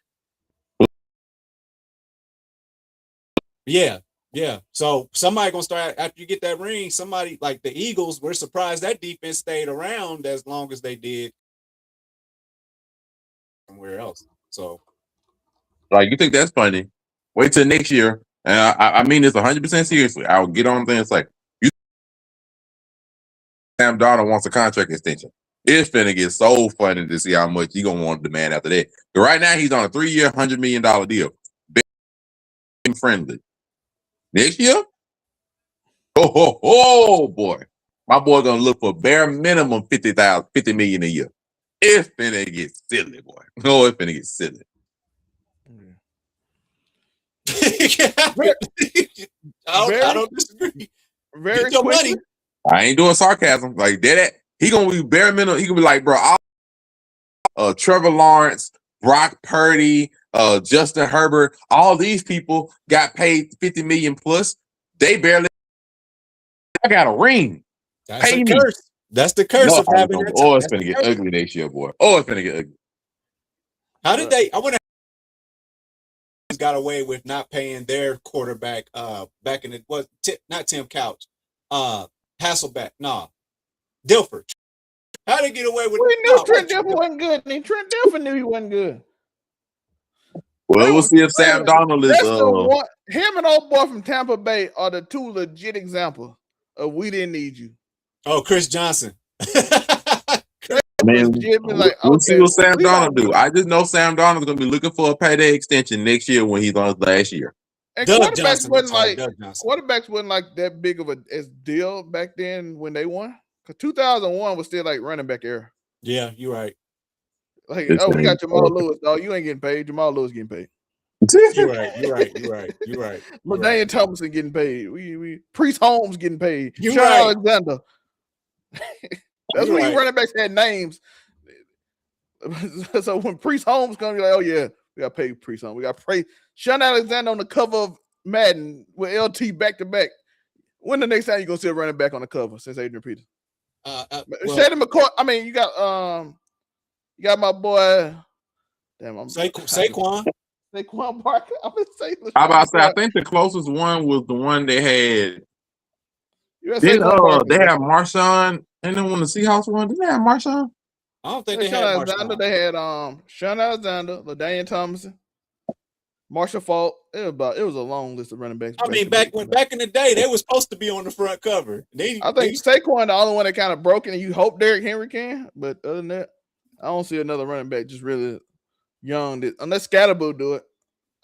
Yeah. Yeah. So somebody gonna start after you get that ring. Somebody like the Eagles, we're surprised that defense stayed around as long as they did somewhere else. So, Like, you think that's funny? Wait till next year. And I mean this 100% seriously. I'll get on there. It's like, you Sam Darnold wants a contract extension. It's finna get so funny to see how much he gonna want to demand after that. But right now, he's on a 3-year, $100 million deal. Being friendly. Next year, boy. My boy gonna look for bare minimum $50 million a year. It's finna get silly, boy. Oh, it's finna get silly. I don't disagree. Very Get your quickly. money. I ain't doing sarcasm. Like that. He gonna be bare minimum. He gonna be like, bro, Trevor Lawrence, Brock Purdy, Justin Herbert, all these people got paid 50 million plus. They barely. I got a ring. That's Pay a me. curse. That's the curse of having that. Oh, it's gonna get ugly next year, boy. Oh, it's gonna get ugly. How did they? I wonder. Got away with not paying their quarterback. Back in it was not Tim Couch. Hasselbeck. Nah, Dilfer. How did they get away with? We knew Trent Dilfer wasn't good, and Trent Dilfer knew he wasn't good. Well, we'll see if Sam Darnold is. Him and old boy from Tampa Bay are the two legit examples of we didn't need you. Oh, Chris Johnson. Man, we'll see what Sam Darnold do. I just know Sam Darnold's gonna be looking for a payday extension next year when he's on his last year. And quarterbacks wasn't like that big of a deal back then when they won. Because 2001 was still like running back era. Yeah, you're right. Like, we got Jamal Lewis, dog. You ain't getting paid. Jamal Lewis getting paid. You're right. LaDainian Thompson getting paid. We Priest Holmes getting paid. You're Sean right. Alexander. That's when you running backs had names. So when Priest Holmes comes, you're like, oh yeah, we got to pay Priest Holmes. We got to pay Sean Alexander on the cover of Madden with LT back to back. When the next time you gonna see a running back on the cover since Adrian Peterson? Shady McCoy. I mean, you got my boy. Damn, Saquon. Saquon Barkley. I'm gonna say. How about say? I think the closest one was the one they had. They had Marshawn, and then when the Seahawks won, didn't they have Marshawn? I don't think they had Marshawn. They had Sean Alexander, LaDainian Thompson, Marshall Faulk. It was a long list of running backs. I mean, back in the day, they were supposed to be on the front cover. I think Saquon the only one that kind of broke it, and you hope Derrick Henry can. But other than that, I don't see another running back just really young. Unless Scatterboo do it,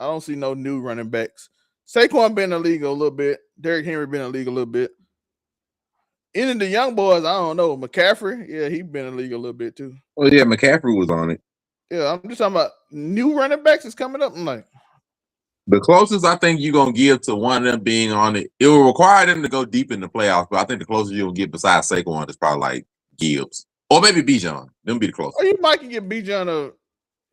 I don't see no new running backs. Saquon been in the league a little bit. Derrick Henry been in the league a little bit. Any of the young boys, I don't know. McCaffrey, yeah, he been in the league a little bit too. Oh yeah, McCaffrey was on it. Yeah, I'm just talking about new running backs is coming up. I'm like, the closest I think you're gonna give to one of them being on it, it will require them to go deep in the playoffs. But I think the closest you'll get besides Saquon is probably like Gibbs or maybe Bijan. Them be the closest. Or you might can get Bijan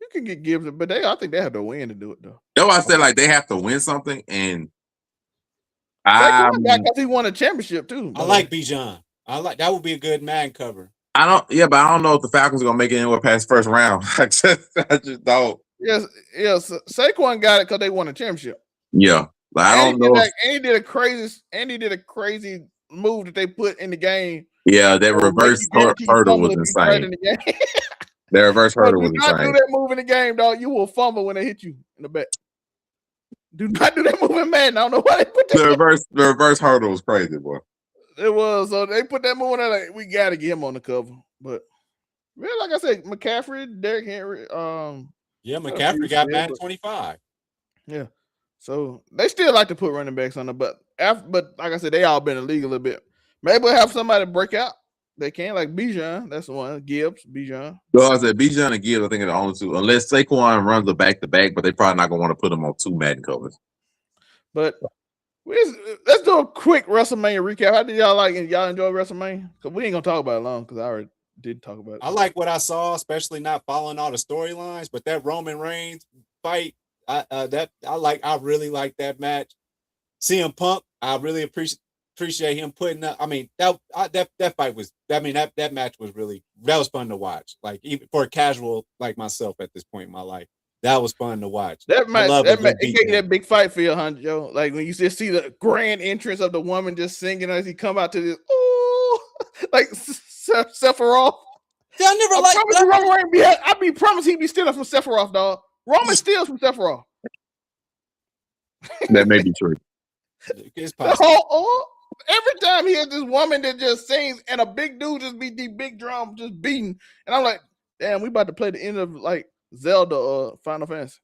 you can get Gibbs, but I think they have to win to do it though. That's why I said like they have to win something, and because he won a championship too. I like Bijan. I like that would be a good man cover. But I don't know if the Falcons are gonna make it anywhere past first round. I just don't. Yes. Saquon got it because they won a championship. Yeah, I don't know. Andy did a crazy move that they put in the game. Yeah, that reverse hurdle was insane. That reverse hurdle was insane. Do not do that move in the game, dog. You will fumble when they hit you in the back. Do not do that move in Madden. I don't know why they put that. The reverse hurdle was crazy, boy. It was. So they put that move in there. Like, we got to get him on the cover. But really, like I said, McCaffrey, Derrick Henry. Yeah, McCaffrey got Madden 25. Yeah. So they still like to put running backs on them, but like I said, they all been in the league a little bit. Maybe we'll have somebody break out. They can, like Bijan. That's the one. Gibbs, Bijan. So I said Bijan and Gibbs, I think are the only two. Unless Saquon runs a back-to-back, but they probably not going to want to put them on two Madden covers. But let's do a quick WrestleMania recap. How did y'all like it? Y'all enjoy WrestleMania? Because we ain't going to talk about it long because I already did talk about it. I like what I saw, especially not following all the storylines, but that Roman Reigns fight, I really like that match. CM Punk, I really appreciate him putting up. I mean, that fight was. I mean, that match was really, that was fun to watch. Like even for a casual like myself at this point in my life, That was fun to watch. That match, it it gave you that big fight feel, Joe. Like when you just see the grand entrance of the woman just singing as he come out to this, ooh, like Sephiroth. Yeah, I never liked that. Roman Reigns. I be promised he'd be stealing from Sephiroth, dog. Roman steals from Sephiroth. That may be true. It's possible. Every time he has this woman that just sings and a big dude just beat the big drum just beating, and I'm like, damn, we about to play the end of like Zelda Final Fantasy.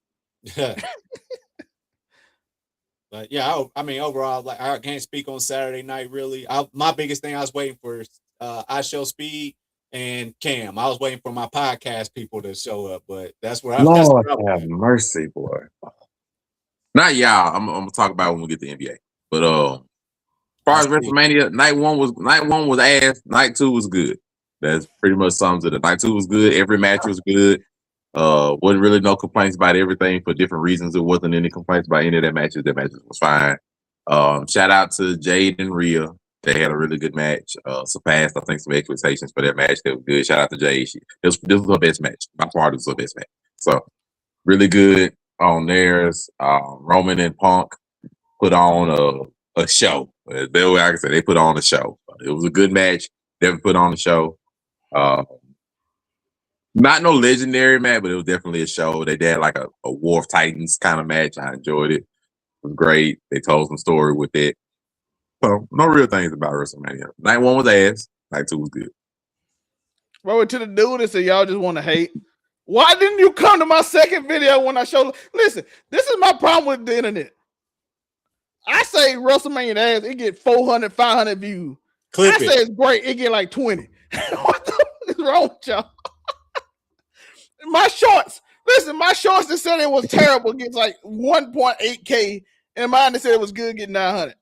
But yeah, I mean, overall, like I can't speak on Saturday night really. My biggest thing I was waiting for I Show Speed and Cam. I was waiting for my podcast people to show up, but that's where Lord have mercy, boy. Not y'all. I'm gonna talk about when we get to NBA. But as far as WrestleMania, night one was ass. Night 2 was good. That's pretty much sums it up. Night 2 was good. Every match was good. Wasn't really no complaints about everything for different reasons. It wasn't any complaints about any of their matches. Their matches was fine. Shout out to Jade and Rhea. They had a really good match. Surpassed, I think, some expectations for their match. That was good. Shout out to Jade. This was her best match. By far, this was her best match. So really good on theirs. Roman and Punk put on a show. Like I said, they put on a show. It was a good match. They put on a show. Not no legendary match, but it was definitely a show. They did like a War of Titans kind of match. I enjoyed it. It was great. They told some story with it. So no real things about WrestleMania. Night 1 was ass. Night 2 was good. Well, to the dude that said y'all just want to hate. Why didn't you come to my second video when I showed? Listen, this is my problem with the internet. I say WrestleMania ass, it get 400, 500 views. I say it's great, it get like 20. What the fuck is wrong with y'all? My shorts that said it was terrible gets like 1.8K, and mine that said it was good get 900.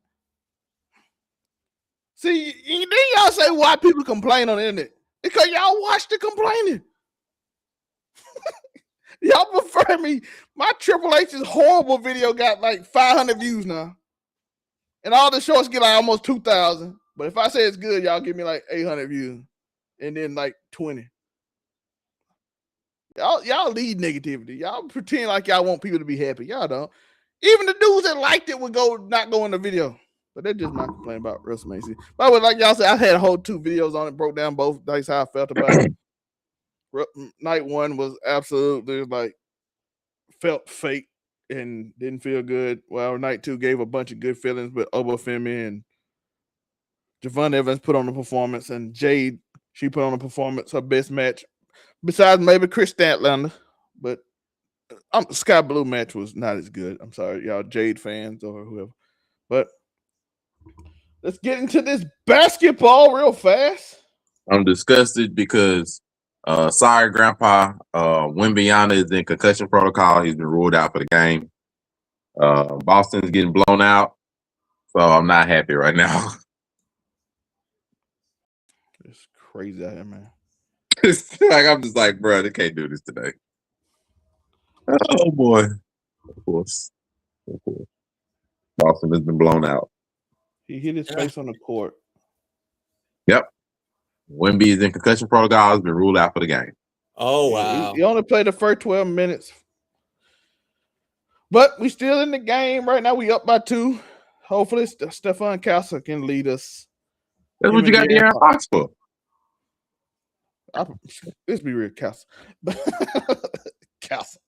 See, then y'all say why people complain on the internet. Because y'all watch the complaining. Y'all prefer me. My Triple H's horrible video got like 500 views now. And all the shorts get like almost 2,000. But if I say it's good, y'all give me like 800 views. And then like 20. Y'all lead negativity. Y'all pretend like y'all want people to be happy. Y'all don't. Even the dudes that liked it would not go in the video. But they're just not complaining about WrestleMania. But like y'all said, I had a whole 2 videos on it, broke down both nights how I felt about it. Night 1 was absolutely like felt fake and didn't feel good. Well, night 2 gave a bunch of good feelings with Obafemi and Javon Evans put on a performance, and Jade, she put on a performance, her best match. Besides maybe Chris Statlander, but Sky Blue match was not as good. I'm sorry, y'all Jade fans or whoever. But let's get into this basketball real fast. I'm disgusted because, sorry, Grandpa, Wimbiana is in concussion protocol. He's been ruled out for the game. Boston's getting blown out, so I'm not happy right now. It's crazy out here, man. Like I'm just like, bro, they can't do this today. Oh boy, of course. Boston has been blown out. He hit his face on the court. Yep. Wemby is in concussion protocol. Has been ruled out for the game. Oh wow! He only played the first 12 minutes, but we still in the game right now. We up by 2. Hopefully, Stephon Castle can lead us. That's what you got De'Aaron Fox for. Let's be real, Castle. Castle's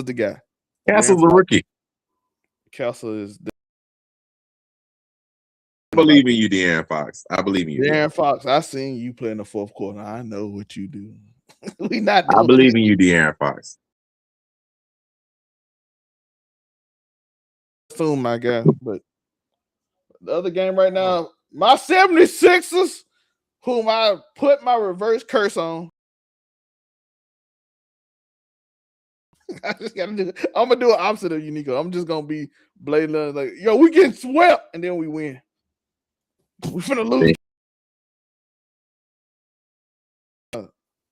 the guy. Castle's a rookie. Castle is. I believe in you, De'Aaron Fox. I believe in you. De'Aaron Fox, I seen you play in the 4th quarter. I know what you do. I believe in you, De'Aaron Fox. Soon, my guy. But the other game right now, my 76ers, whom I put my reverse curse on. I just gotta do it. I'm gonna do an opposite of Unico. I'm just gonna be blatant like, yo, we getting swept, and then we win. We finna lose.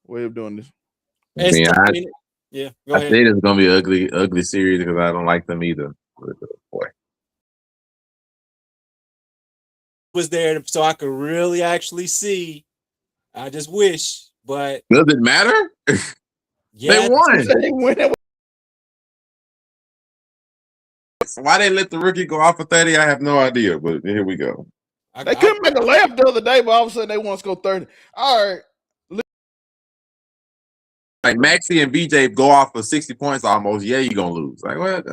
Way of doing this. I think it's gonna be an ugly series because I don't like them either. Boy. Was there so I could really actually see. I just wish, but does it matter? They Yeah, won. They win. Why they let the rookie go off for 30? I have no idea. But here we go. They couldn't make a layup the other day, but all of a sudden they want to score 30. All right. Like Maxie and BJ go off for 60 points almost. Yeah, you're gonna lose. Like what?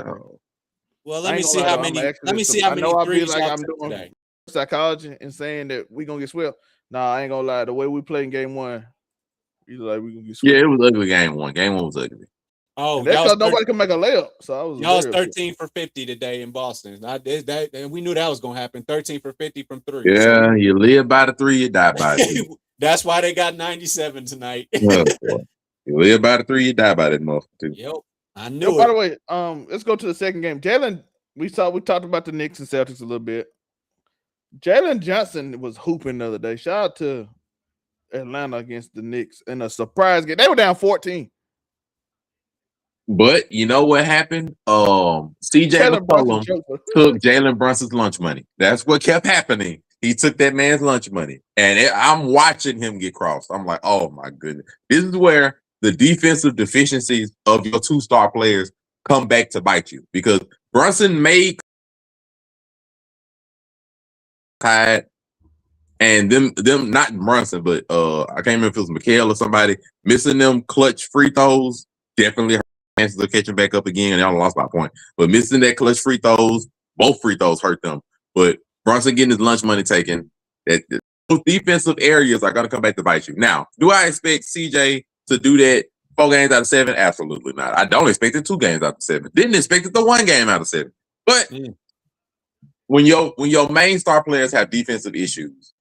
Well, let me see how many. Let me see how many threes y'all took today. Psychology and saying that we gonna get swept. Nah, I ain't gonna lie. The way we played in game one, you like we gonna get swept. Yeah, it was ugly game one. Game one was ugly. Oh, and that's because nobody can make a layup. So I was. Y'all was 13 for 50 today in Boston. And we knew that was gonna happen. 13 for 50 from three. Yeah, so. You live by the three, you die by the three. That's why they got 97 tonight. You live by the three, you die by that motherfucker too. Yep, I knew. By the way, let's go to the second game. Jalen, we talked about the Knicks and Celtics a little bit. Jalen Johnson was hooping the other day. Shout out to Atlanta against the Knicks in a surprise game. They were down 14. But you know what happened? CJ McCollum took Jalen Brunson's lunch money. That's what kept happening. He took that man's lunch money. And I'm watching him get crossed. I'm like, oh my goodness. This is where the defensive deficiencies of your two-star players come back to bite you. Because Brunson made tired, and them not Brunson, but I can't remember if it was McHale or somebody missing them clutch free throws. Definitely hurt chances of catching back up again, and y'all lost by a point. But missing that clutch free throws, both free throws hurt them. But Brunson getting his lunch money taken, those defensive areas are going to come back to bite you. Now, do I expect CJ to do that 4 games out of 7? Absolutely not. I don't expect it 2 games out of 7. Didn't expect it the 1 game out of 7. But when your main star players have defensive issues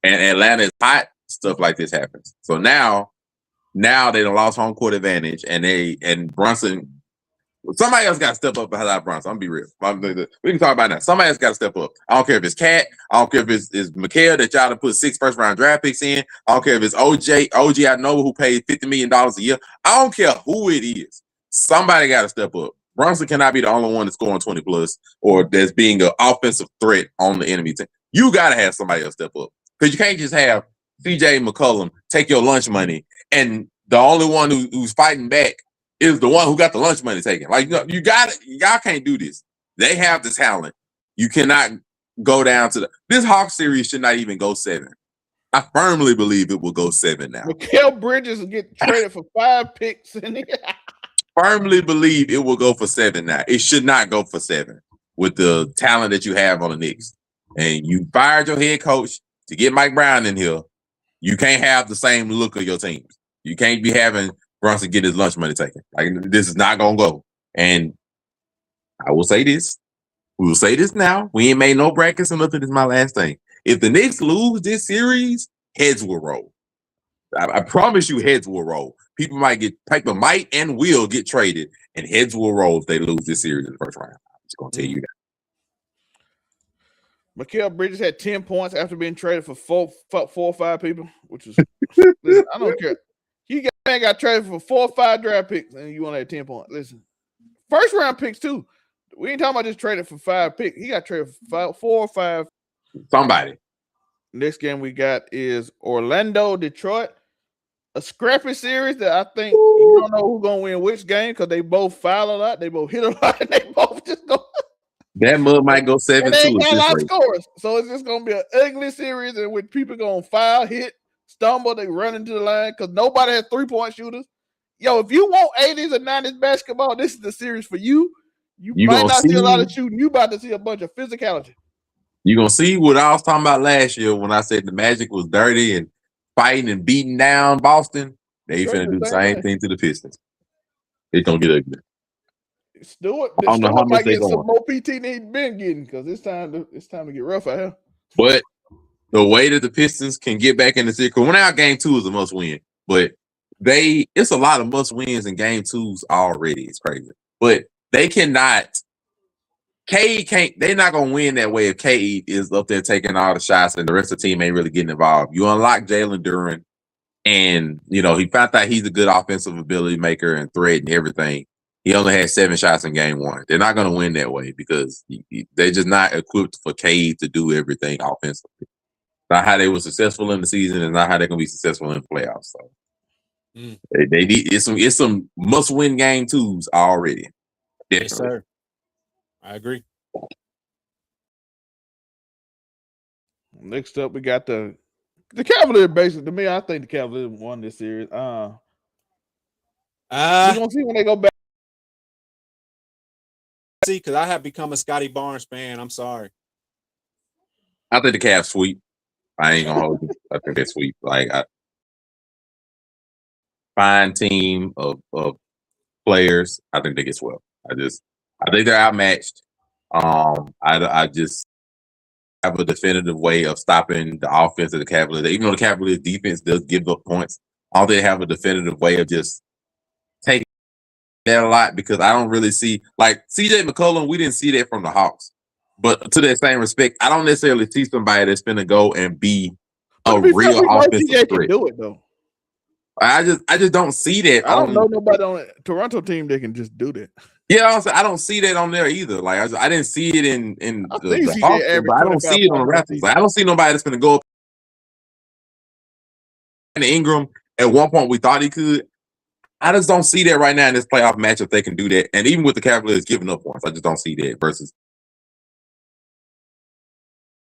and Atlanta is hot, stuff like this happens. So now they done lost home court advantage, and Brunson. Somebody else got to step up behind Brunson. I'm gonna be real. We can talk about that. Somebody else got to step up. I don't care if it's Cat. I don't care if it's McHale that y'all to put 6 first-round draft picks in. I don't care if it's OG I know who paid $50 million a year. I don't care who it is. Somebody got to step up. Brunson cannot be the only one that's scoring 20 plus or that's being an offensive threat on the enemy team. You got to have somebody else step up because you can't just have CJ McCollum take your lunch money and the only one who's fighting back is the one who got the lunch money taken. Like, you got it. Y'all can't do this. They have the talent. You cannot go down to this Hawks series should not even go 7. I firmly believe it will go 7 now. Mikal Bridges will get traded for 5 picks. Firmly believe it will go for 7 now. It should not go for 7 with the talent that you have on the Knicks. And you fired your head coach to get Mike Brown in here. You can't have the same look of your teams. You can't be having Brunson get his lunch money taken. Like, this is not gonna go. And I will say this. We will say this now. We ain't made no brackets or nothing. This is my last thing. If the Knicks lose this series, heads will roll. I promise you, heads will roll. People might and will get traded, and heads will roll if they lose this series in the first round. I'm just gonna tell you that. Mikal Bridges had 10 points after being traded for four or 5 people, which is listen, I don't care. Man got traded for 4 or 5 draft picks, and you want to have 10 points. Listen, first round picks too. We ain't talking about just traded for 5 picks. He got traded for 4 or 5. Somebody. Next game we got is Orlando, Detroit. A scrappy series that I think you don't know who's gonna win which game because they both foul a lot, they both hit a lot, and they both just go. That mug might go 7-2. And they ain't got a lot of scores, so it's just gonna be an ugly series in which people gonna foul, hit, stumble, they run into the line because nobody has 3-point shooters. Yo, if you want 80s and 90s basketball, this is the series for you. You might not see a lot of shooting. You about to see a bunch of physicality. You're going to see what I was talking about last year when I said the Magic was dirty and fighting and beating down Boston. They finna do the same thing to the Pistons. It's going to get ugly. Stewart might get some more PT than he's been getting because it's time to get rough out here. But the way that the Pistons can get back in the series, because now game 2 is a must win, but it's a lot of must wins in game 2s already. It's crazy. But they cannot. They're not gonna win that way if K is up there taking all the shots and the rest of the team ain't really getting involved. You unlock Jalen Duren, and he found out he's a good offensive ability maker and threat and everything. He only had 7 shots in game 1. They're not gonna win that way because they're just not equipped for K to do everything offensively. Not how they were successful in the season, and not how they're gonna be successful in the playoffs. So They need it's some must win game twos already. Definitely. Yes, sir. I agree. Next up, we got the Cavaliers. Basically, to me, I think the Cavaliers won this series. We're gonna see when they go back. See, because I have become a Scotty Barnes fan. I'm sorry. I think the Cavs sweep. I ain't gonna hold you. I think they sweep. Like fine team of players. I think they get swept. I think they're outmatched. I just have a definitive way of stopping the offense of the Cavaliers. Even though the Cavaliers defense does give up points, I don't think they have a definitive way of just taking that a lot, because I don't really see, like CJ McCollum, we didn't see that from the Hawks. But to that same respect, I don't necessarily see somebody that's going to go and be a real offensive threat. Do it though. I just don't see that. I don't know nobody on the Toronto team that can just do that. Yeah, I don't see that on there either. Like I didn't see it in the Hawks, but I don't see it on the Raptors. Like, I don't see nobody that's going to go up in Ingram. At one point, we thought he could. I just don't see that right now in this playoff matchup. They can do that, and even with the Cavaliers giving up points, I just don't see that versus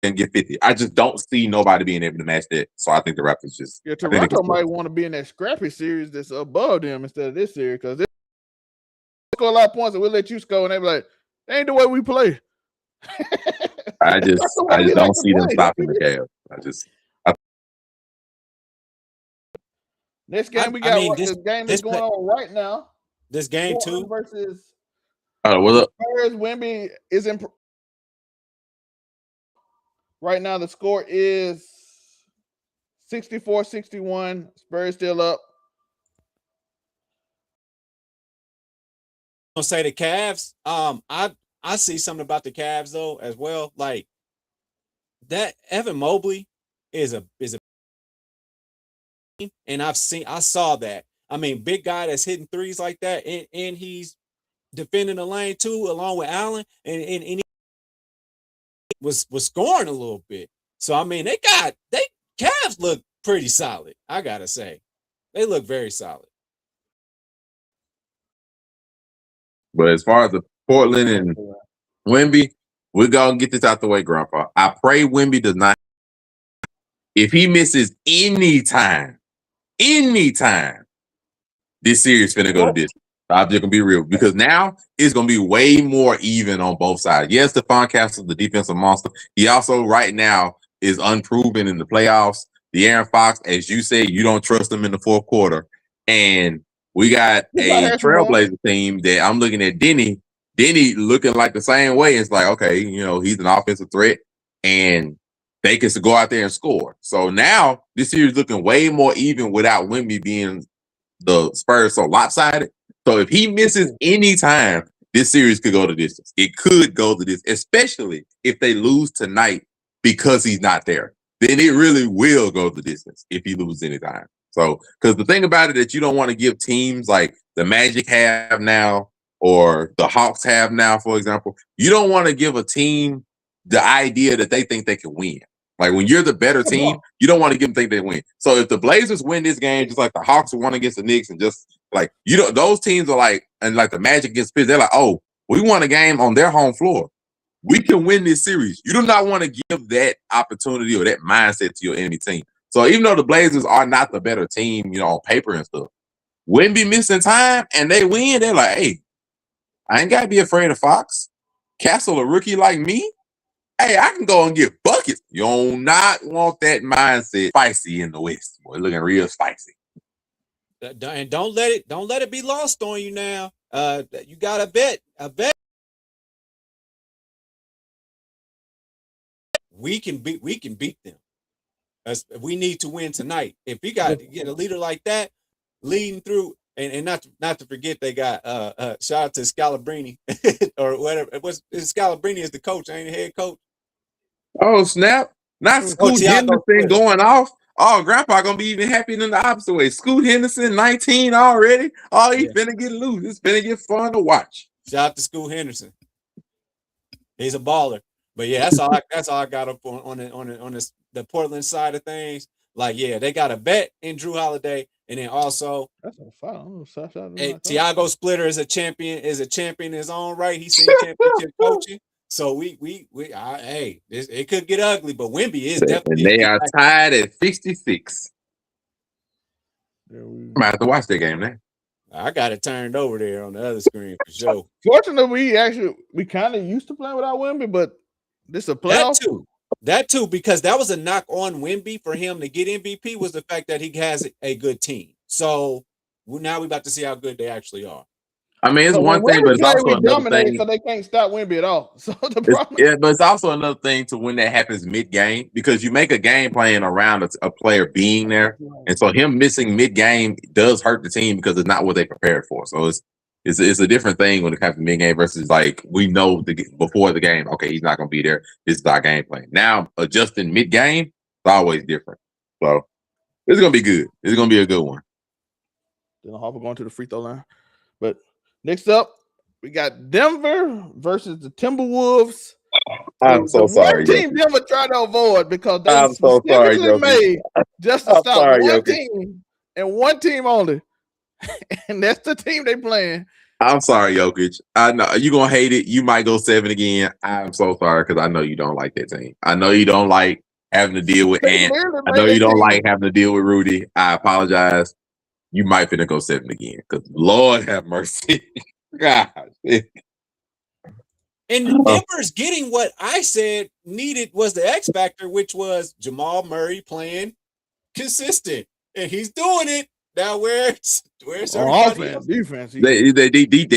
and get 50. I just don't see nobody being able to match that. So I think the Raptors just Toronto might want to be in that scrappy series that's above them instead of this series, because they score a lot of points and we'll let you score, and they be like, that ain't the way we play. I just don't see them stopping the Cavs. Next game we got this game that's going on right now. This game too versus what's up? Spurs. Wemby is in. Right now the score is 64-61. Spurs still up. I'm gonna say the Cavs. I see something about the Cavs though as well. Like that Evan Mobley is a and I saw that. I mean, big guy that's hitting threes like that, and he's defending the lane too, along with Allen, and he was scoring a little bit. So I mean, Cavs look pretty solid. I gotta say, they look very solid. But as far as the Portland and Wemby, we're gonna get this out the way, Grandpa. I pray Wemby does not. If he misses any time, this series is finna go to this. I'm just gonna be real, because now it's gonna be way more even on both sides. Yes, Stephon Castle's the defensive monster. He also right now is unproven in the playoffs. De'Aaron Fox, as you say, you don't trust him in the fourth quarter. And we got a Trailblazer team that I'm looking at Denny looking like the same way. It's like, okay, he's an offensive threat and they can go out there and score. So now this series is looking way more even without Wemby being the Spurs so lopsided. So if he misses any time, this series could go to distance. It could go to this, especially if they lose tonight because he's not there. Then it really will go the distance if he loses any time. So, because the thing about it that you don't want to give teams like the Magic have now or the Hawks have now, for example, you don't want to give a team the idea that they think they can win. Like when you're the better team, you don't want to give them think they win. So if the Blazers win this game, just like the Hawks won against the Knicks, and just like those teams are like, and like the Magic against Pistons, they're like, oh, we won a game on their home floor. We can win this series. You do not want to give that opportunity or that mindset to your enemy team. So even though the Blazers are not the better team, on paper and stuff, Wemby missing time and they win, they're like, hey, I ain't got to be afraid of Fox. Castle, a rookie like me, hey, I can go and get buckets. You do not want that mindset spicy in the West. Boy, looking real spicy. And don't let it be lost on you now. You got a bet. We can beat them. We need to win tonight. If you got to get a leader like that leading through, and not to forget they got shout out to Scalabrini or whatever. Scalabrini is the coach, ain't the head coach. Oh snap! Not Scoot Henderson going off. Oh, Grandpa gonna be even happier than the opposite way. Scoot Henderson, 19 already. Oh, he's finna get loose. It's finna get fun to watch. Shout out to Scoot Henderson. He's a baller. But yeah, that's all I got up on the Portland side of things. Like, yeah, they got a bet in Drew Holiday. And then also, That's a foul. Tiago Splitter is a champion in his own right. He's seen championship coaching. So hey, it could get ugly, but Wemby is definitely. And they are tied at 66. I'm gonna have to watch that game now. I got it turned over there on the other screen for sure. Fortunately, we kind of used to playing without Wemby, but this is a playoff. That too, because that was a knock on Wemby for him to get MVP was the fact that he has a good team. So now we're about to see how good they actually are. I mean, it's one thing, but it's also another thing. So they can't stop Wemby at all. So the problem, but it's also another thing to when that happens mid-game because you make a game plan around a player being there, and so him missing mid-game does hurt the team because it's not what they prepared for. So it's a different thing when it comes to mid-game versus like we know before the game, okay, he's not going to be there. This is our game plan. Now adjusting mid-game is always different. So it's going to be good. It's going to be a good one. Dylan Harper going to the free throw line, but. Next up, we got Denver versus the Timberwolves. I'm so sorry. One team Denver tried to avoid because they I'm so sorry, made just to stop one team and one team only, and that's the team they playing. I'm sorry, Jokic. I know you're gonna hate it. You might go 7 again. I'm so sorry because I know you don't like that team. I know you don't like having to deal with Ant. I know you don't like having to deal with Rudy. I apologize. You might finna go 7 again because Lord have mercy. God. And Denver's getting what I said needed was the X factor, which was Jamal Murray playing consistent, and he's doing it now. Where's offense, defense? They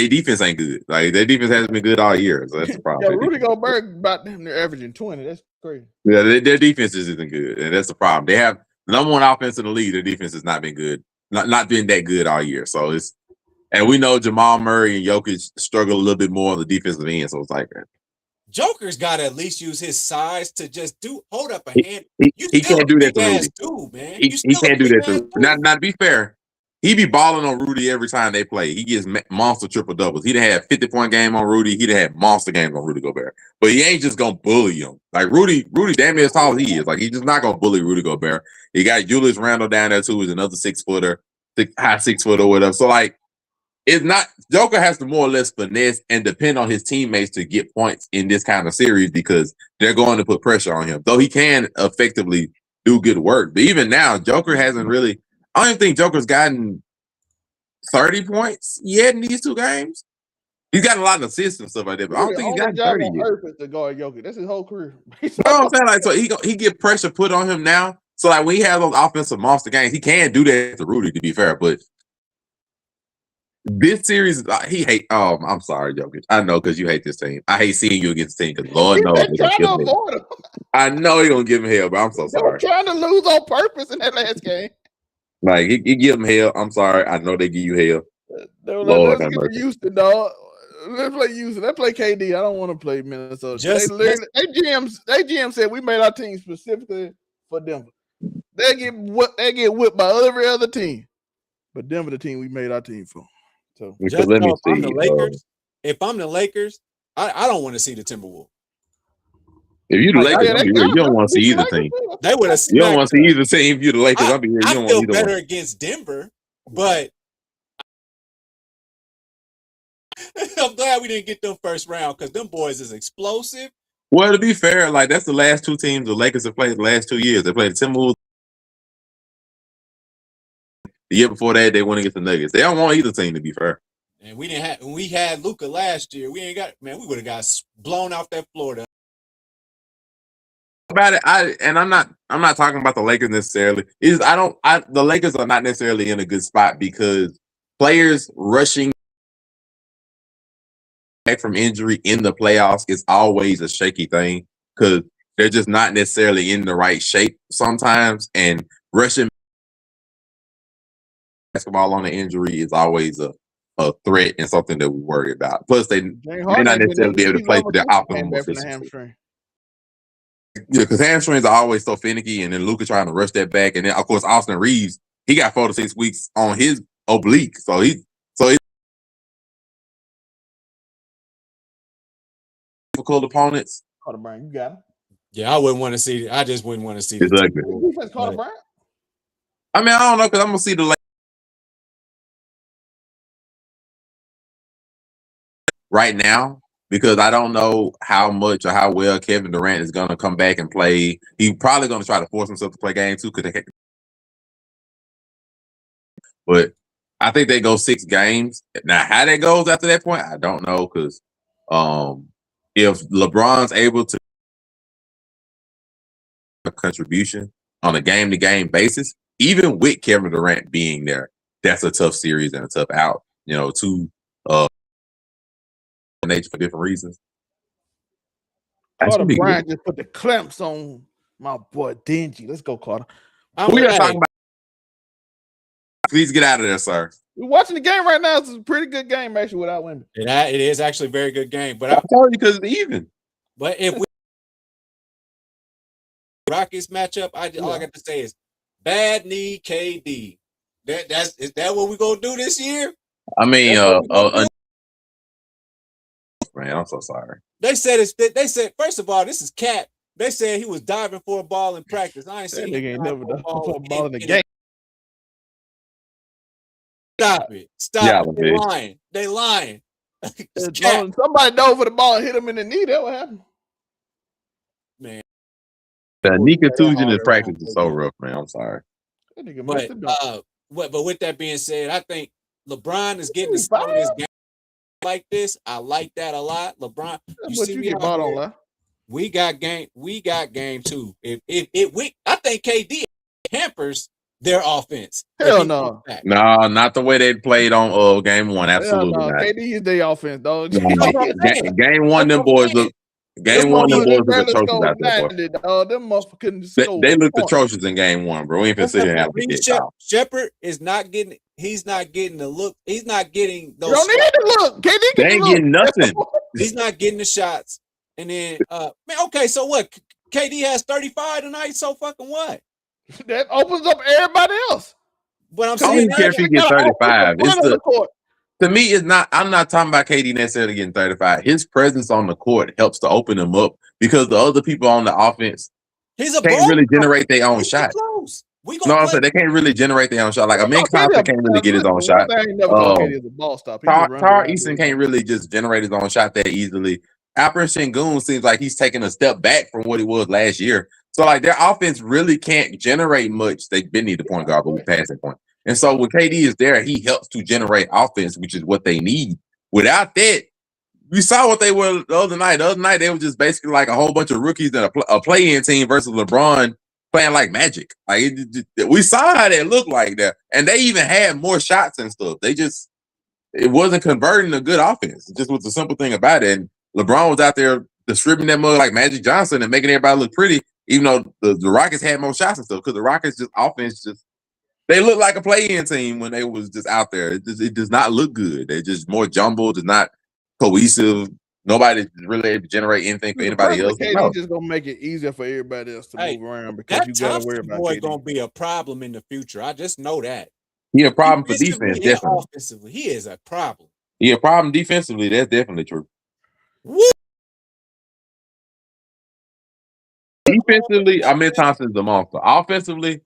defense ain't good. Like their defense hasn't been good all year, so that's the problem. Yeah, Rudy Gobert about they're averaging 20. That's crazy. Yeah, their defense isn't good, and that's the problem. They have number one offense in the league. Their defense has not been good. Not been that good all year. So and we know Jamal Murray and Jokic struggle a little bit more on the defensive end. So it's like Joker's got to at least use his size to just hold up a hand. He can't do that to Rudy. Dude, man. He can't do that to Rudy. Not to be fair. He be balling on Rudy every time they play. He gets monster triple doubles. He'd have had 50-point game on Rudy. He'd have had monster games on Rudy Gobert. But he ain't just gonna bully him. Like Rudy damn near as tall as he is. Like he's just not gonna bully Rudy Gobert. He got Julius Randle down there too, who's another 6-footer, high 6-footer or whatever. So like it's not Joker has to more or less finesse and depend on his teammates to get points in this kind of series because they're going to put pressure on him. Though he can effectively do good work. But even now, Joker hasn't really I don't even think Joker's gotten 30 points yet in these 2 games. He's got a lot of assists and stuff like that, but I don't think he's gotten 30 yet. To guard Jokic. That's his whole career. You know what I'm saying? Like, so he get pressure put on him now. So like when he has those offensive monster games, he can do that to Rudy, to be fair. But this series, he hate. Oh, I'm sorry, Jokic. I know because you hate this team. I hate seeing you against the team because Lord knows I know he's gonna give him hell, but I'm so sorry. Trying to lose on purpose in that last game. Like he give him hell. I'm sorry. I know they give you hell. Lord, let's get Houston, dog. Let's play Houston. Let's play KD. I don't want to play Minnesota. They GM said we made our team specifically for Denver. They get whipped by every other team, but Denver the team we made our team for. So just let me see. If I'm the Lakers, I don't want to see the Timberwolves. If you're the Lakers, you don't want to see either team. They would have. You don't want to see either team. If you're the Lakers, I'll be here. I feel better against Denver, but I'm glad we didn't get them first round because them boys is explosive. Well, to be fair, like that's the last 2 teams the Lakers have played the last 2 years. They played the Timberwolves. The year before that, they went against the Nuggets. They don't want either team to be fair. And we had Luka last year. We would have got blown off that Florida. About it, I'm not talking about the Lakers necessarily. The Lakers are not necessarily in a good spot because players rushing back from injury in the playoffs is always a shaky thing because they're just not necessarily in the right shape sometimes, and rushing basketball on the injury is always a threat and something that we worry about. Plus, they may not necessarily be able to play to their optimal efficiency. Yeah, because hamstrings are always so finicky, and then Luka trying to rush that back, and then of course Austin Reeves, he got 4 to 6 weeks on his oblique, so it's difficult opponents. Carter Bryant, you got him. Yeah, I wouldn't want to see. I just wouldn't want to see. Exactly. Carter Bryant. I mean, I don't know because I'm gonna see the right now because I don't know how much or how well Kevin Durant is going to come back and play. He's probably going to try to force himself to play game 2 but I think they go 6 games. Now, how that goes after that point, I don't know because if LeBron's able to contribution on a game-to-game basis, even with Kevin Durant being there, that's a tough series and a tough out. Two nature for different reasons. Carter Bryant just put the clamps on my boy Dingy. Let's go, Carter. We are talking about. Please get out of there, sir. We're watching the game right now. It's a pretty good game, actually, without women. It is actually a very good game. But I told you because it's even. But if we Rockets matchup, all I got to say is bad knee KD. Is that what we're gonna do this year? I mean, man, I'm so sorry. They said first of all, this is Cat. They said he was diving for a ball in practice. I ain't seen him never dived for a ball in the game. Stop it! Stop it! They lying. Somebody dove for the ball and hit him in the knee. That what happened. Man, the knee contusion in practice is so rough, man. I'm sorry. But with that being said, I think LeBron is getting to start his game like this. I like that a lot. LeBron, you see me out here. We got game 2. I think KD hampers their offense. Hell no. No, not the way they played on game 1. Absolutely not. KD is their offense, dog. Game 1, them boys look. Game 1, them boys look atrocious out there, boy. Them motherfuckers couldn't score. They looked atrocious in game 1, bro. We ain't been sitting here. Shepard is not getting. He's not getting the look. He's not getting those. You don't need to look. KD they ain't getting nothing. He's not getting the shots. And then, man, okay, so what? KD has 35 tonight. So fucking what? That opens up everybody else. But I'm saying, I don't care if he gets 35. To me, it's not. I'm not talking about KD necessarily getting 35. His presence on the court helps to open him up because the other people on the offense can't really generate their own shot. No, I'm saying they can't really generate their own shot. Like Amin Thompson can't really get his own shot. Tar Easton can't really just generate his own shot that easily. Alperen Sengun seems like he's taking a step back from what he was last year. So, like, their offense really can't generate much. They've been need the point guard, but we passed that point. And so, when KD is there, he helps to generate offense, which is what they need. Without that, we saw what they were the other night. The other night, they were just basically like a whole bunch of rookies and a play-in team versus LeBron playing like Magic. Like, we saw how they looked like that. And they even had more shots and stuff. It wasn't converting a good offense. It just was the simple thing about it. And LeBron was out there distributing that mug like Magic Johnson and making everybody look pretty, even though the Rockets had more shots and stuff. Because the Rockets offense they look like a play-in team when they was just out there. It does not look good. They're just more jumbled. It's not cohesive. Nobody really able to generate anything for anybody else. KD just gonna make it easier for everybody else to move around because you gotta worry about boy gonna be a problem in the future. I just know that. He a problem for defense, definitely. Offensively, he is a problem. He a problem defensively. That's definitely true. Woo! Defensively, Amin Thompson is the monster. Offensively,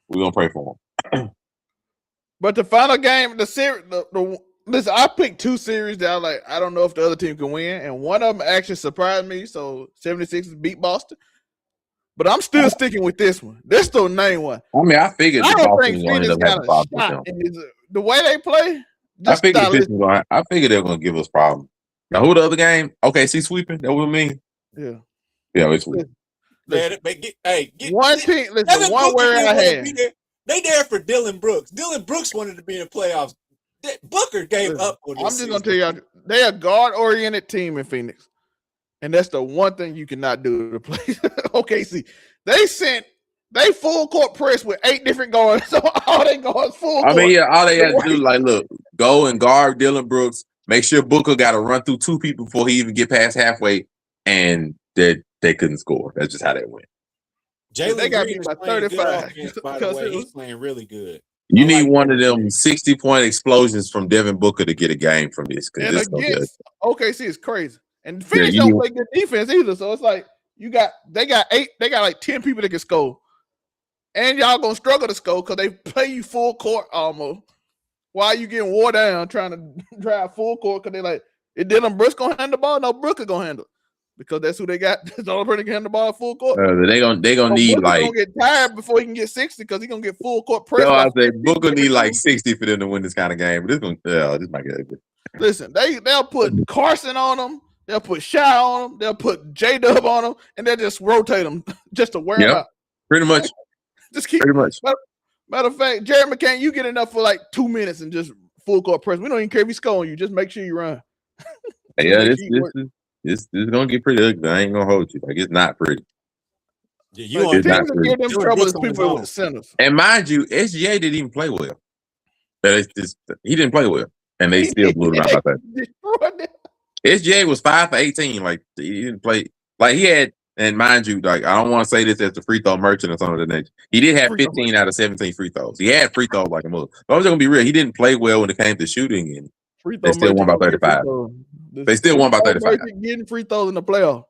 we're gonna pray for him. But the final game, the series, listen, I picked 2 series that I don't know if the other team can win, and one of them actually surprised me. So 76ers beat Boston, but I'm still sticking with this one. This the main one. I mean, I figured I don't think Boston Phoenix got a shot. The way they play, I figured they're gonna give us problems. Now, who the other game? Okay, see sweeping. That what I mean? Yeah, it's sweeping. One team. Listen, one word I had. They there for Dylan Brooks. Dylan Brooks wanted to be in the playoffs. Booker gave up on this. I'm just gonna tell y'all, they're a guard-oriented team in Phoenix, and that's the one thing you cannot do to play. OKC. They full court press with 8 different guards. So all they guards full. I mean, yeah, all they had to do, look, go and guard Dylan Brooks. Make sure Booker got to run through 2 people before he even get past halfway, and they couldn't score. That's just how they went. Jalen got me by 35. Offense, by the way, he's playing really good. You need one of them 60-point explosions from Devin Booker to get a game from this. And against OKC is crazy. And Phoenix don't play good defense either. So it's like they got 10 people that can score. And y'all gonna struggle to score because they play you full court almost. While you getting wore down trying to drive full court because they like, Is Dylan Brooks gonna handle the ball? No, Brooks gonna handle it because that's who they got. That's the only person that can handle the ball full court. They gonna need Brooks like. Gonna get tired before he can get 60 because he's gonna get full court press. So I say Book will need like 60 for them to win this kind of game. But this might get it. Listen, they'll put Carson on them. They'll put Shy on them. They'll put J-Dub on them, and they'll just rotate them just to wear them out. Pretty much. Just keep. Pretty much. Matter of fact, Jerry McCain, you get enough for like 2 minutes and just full court press. We don't even care if he's scoring you. Just make sure you run. Yeah, this is gonna get pretty ugly. I ain't gonna hold you. Like it's not pretty. Yeah, you want teams to give them trouble as people with centers. And mind you, SGA didn't even play well. He didn't play well, and they still blew him out like that. SGA was 5 for 18. Like he didn't play. Like he had, and mind you, like I don't want to say this as the free throw merchant or something of that nature. He did have 15 out of 17 free throws. He had free throws like a mother. But I'm just gonna be real. He didn't play well when it came to shooting, and they still won by 35. They still won by 35. Getting free throws in the playoff.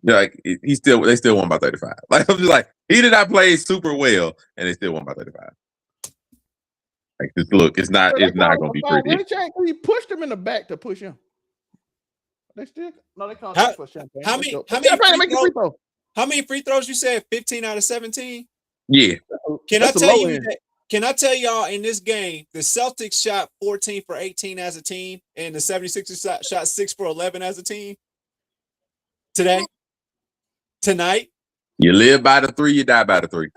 Yeah, like they still won by 35. Like I'm just like he did not play super well, and they still won by 35. Like just look, it's not gonna be pretty. He pushed him in the back to push him. They still they call it for champagne. How many free throws you said? 15 out of 17? Yeah. Can I tell y'all in this game, the Celtics shot 14 for 18 as a team, and the 76ers shot 6 for 11 as a team tonight? You live by the 3, you die by the 3.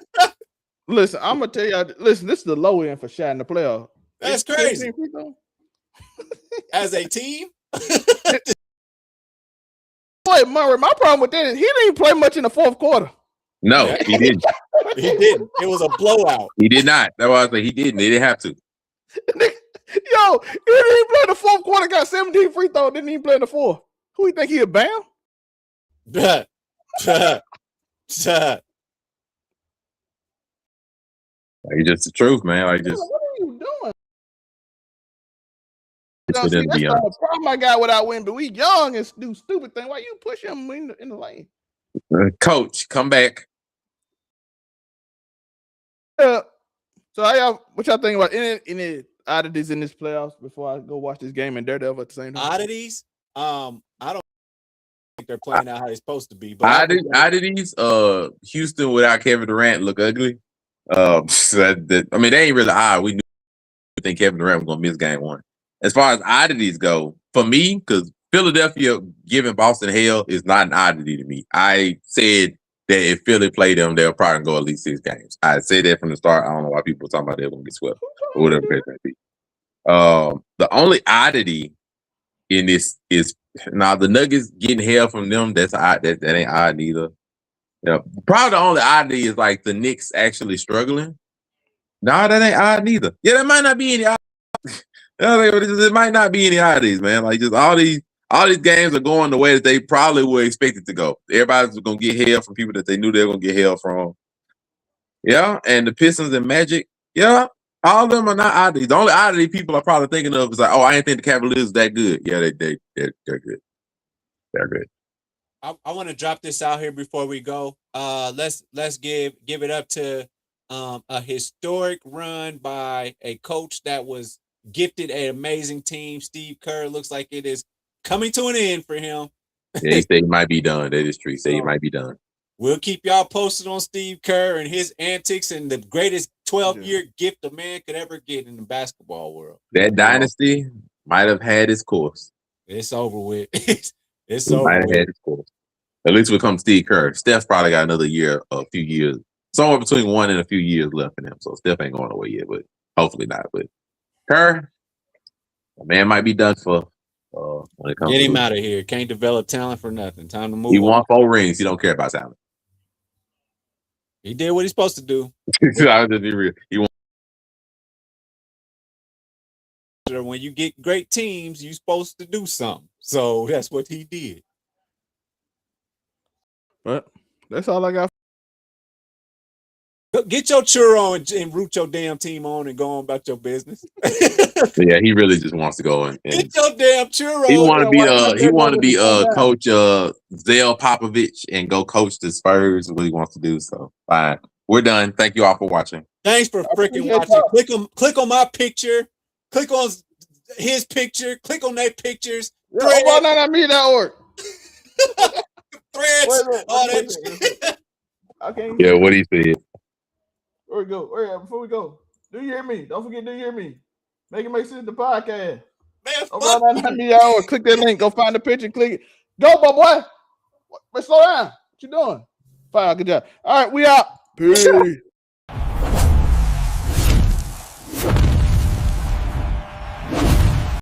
Listen, I'm gonna tell y'all. Listen, this is the low end for shot in the playoff. That's crazy. As a team. Boy, Murray, my problem with that is he didn't play much in the fourth quarter. No, he didn't. He didn't. It was a blowout. He did not. That's why I say he didn't. They didn't have to. Yo, he didn't even play in the fourth quarter. Got 17 free throws. Didn't even play in the fourth. Who you think he a Bam? Like just the truth, man. Like just. What are you doing? That's the problem I got without winning, but we young and do stupid thing. Why you push him in the lane? Coach, come back. So what y'all think about any oddities in this playoffs before I go watch this game and Daredevil at the same time? Oddities? I don't think they're playing out how they're supposed to be. But oddities, Houston without Kevin Durant look ugly. I mean, they ain't really odd. We knew think Kevin Durant was gonna miss game 1. As far as oddities go, for me, because Philadelphia giving Boston hell is not an oddity to me. I said that if Philly played them, they'll probably go at least 6 games. I said that from the start. I don't know why people are talking about they're going to get swept or whatever it may be. The only oddity in this is now the Nuggets getting hell from them. That's odd. That ain't odd either. Probably the only oddity is like the Knicks actually struggling. No, that ain't odd neither. Yeah, there might not be any odd. There might not be any oddities, man. Like just all these games are going the way that they probably were expected to go. Everybody's gonna get hell from people that they knew they were gonna get hell from. Yeah, and the Pistons and Magic, yeah, all of them are not oddities. The only oddity people are probably thinking of is like, oh, I didn't think the Cavaliers are that good. Yeah, they're good. They're good. I want to drop this out here before we go. Let's give it up to a historic run by a coach that was gifted an amazing team. Steve Kerr looks like it is coming to an end for him. Yeah, he said he might be done. That is true. He said he might be done. We'll keep y'all posted on Steve Kerr and his antics and the greatest 12-year gift a man could ever get in the basketball world. That dynasty might have had its course. It's over with. It's over. Might have had its course. At least when it comes to Steve Kerr. Steph probably got another year, a few years, somewhere between 1 and a few years left in him. So Steph ain't going away yet, but hopefully not. But Kerr, a man might be done for. When it comes Get him out of here. Can't develop talent for nothing. Time to move. He won 4 rings. He don't care about talent. He did what he's supposed to do. I'll just be real. He won. When you get great teams, you're supposed to do something. So that's what he did. But that's all I got. Get your churro and root your damn team on and go on about your business. Yeah, he really just wants to go and get your damn churro. He want to be Coach Zell Popovich and go coach the Spurs. What he wants to do. So fine, we're done. Thank you all for watching. Thanks for freaking watching. Click on my picture. Click on his picture. Click on their pictures. Yeah, over 99media.org. Threads. All that shit. I can't. Yeah, what he said. Where we go? Before we go, do you hear me? Don't forget, do you hear me? Make sense the podcast. Man, Over 99media.org. Click that link. Go find the picture. Click it. Go, boy. Slow down. What you doing? Fine. Good job. All right, we out. Peace.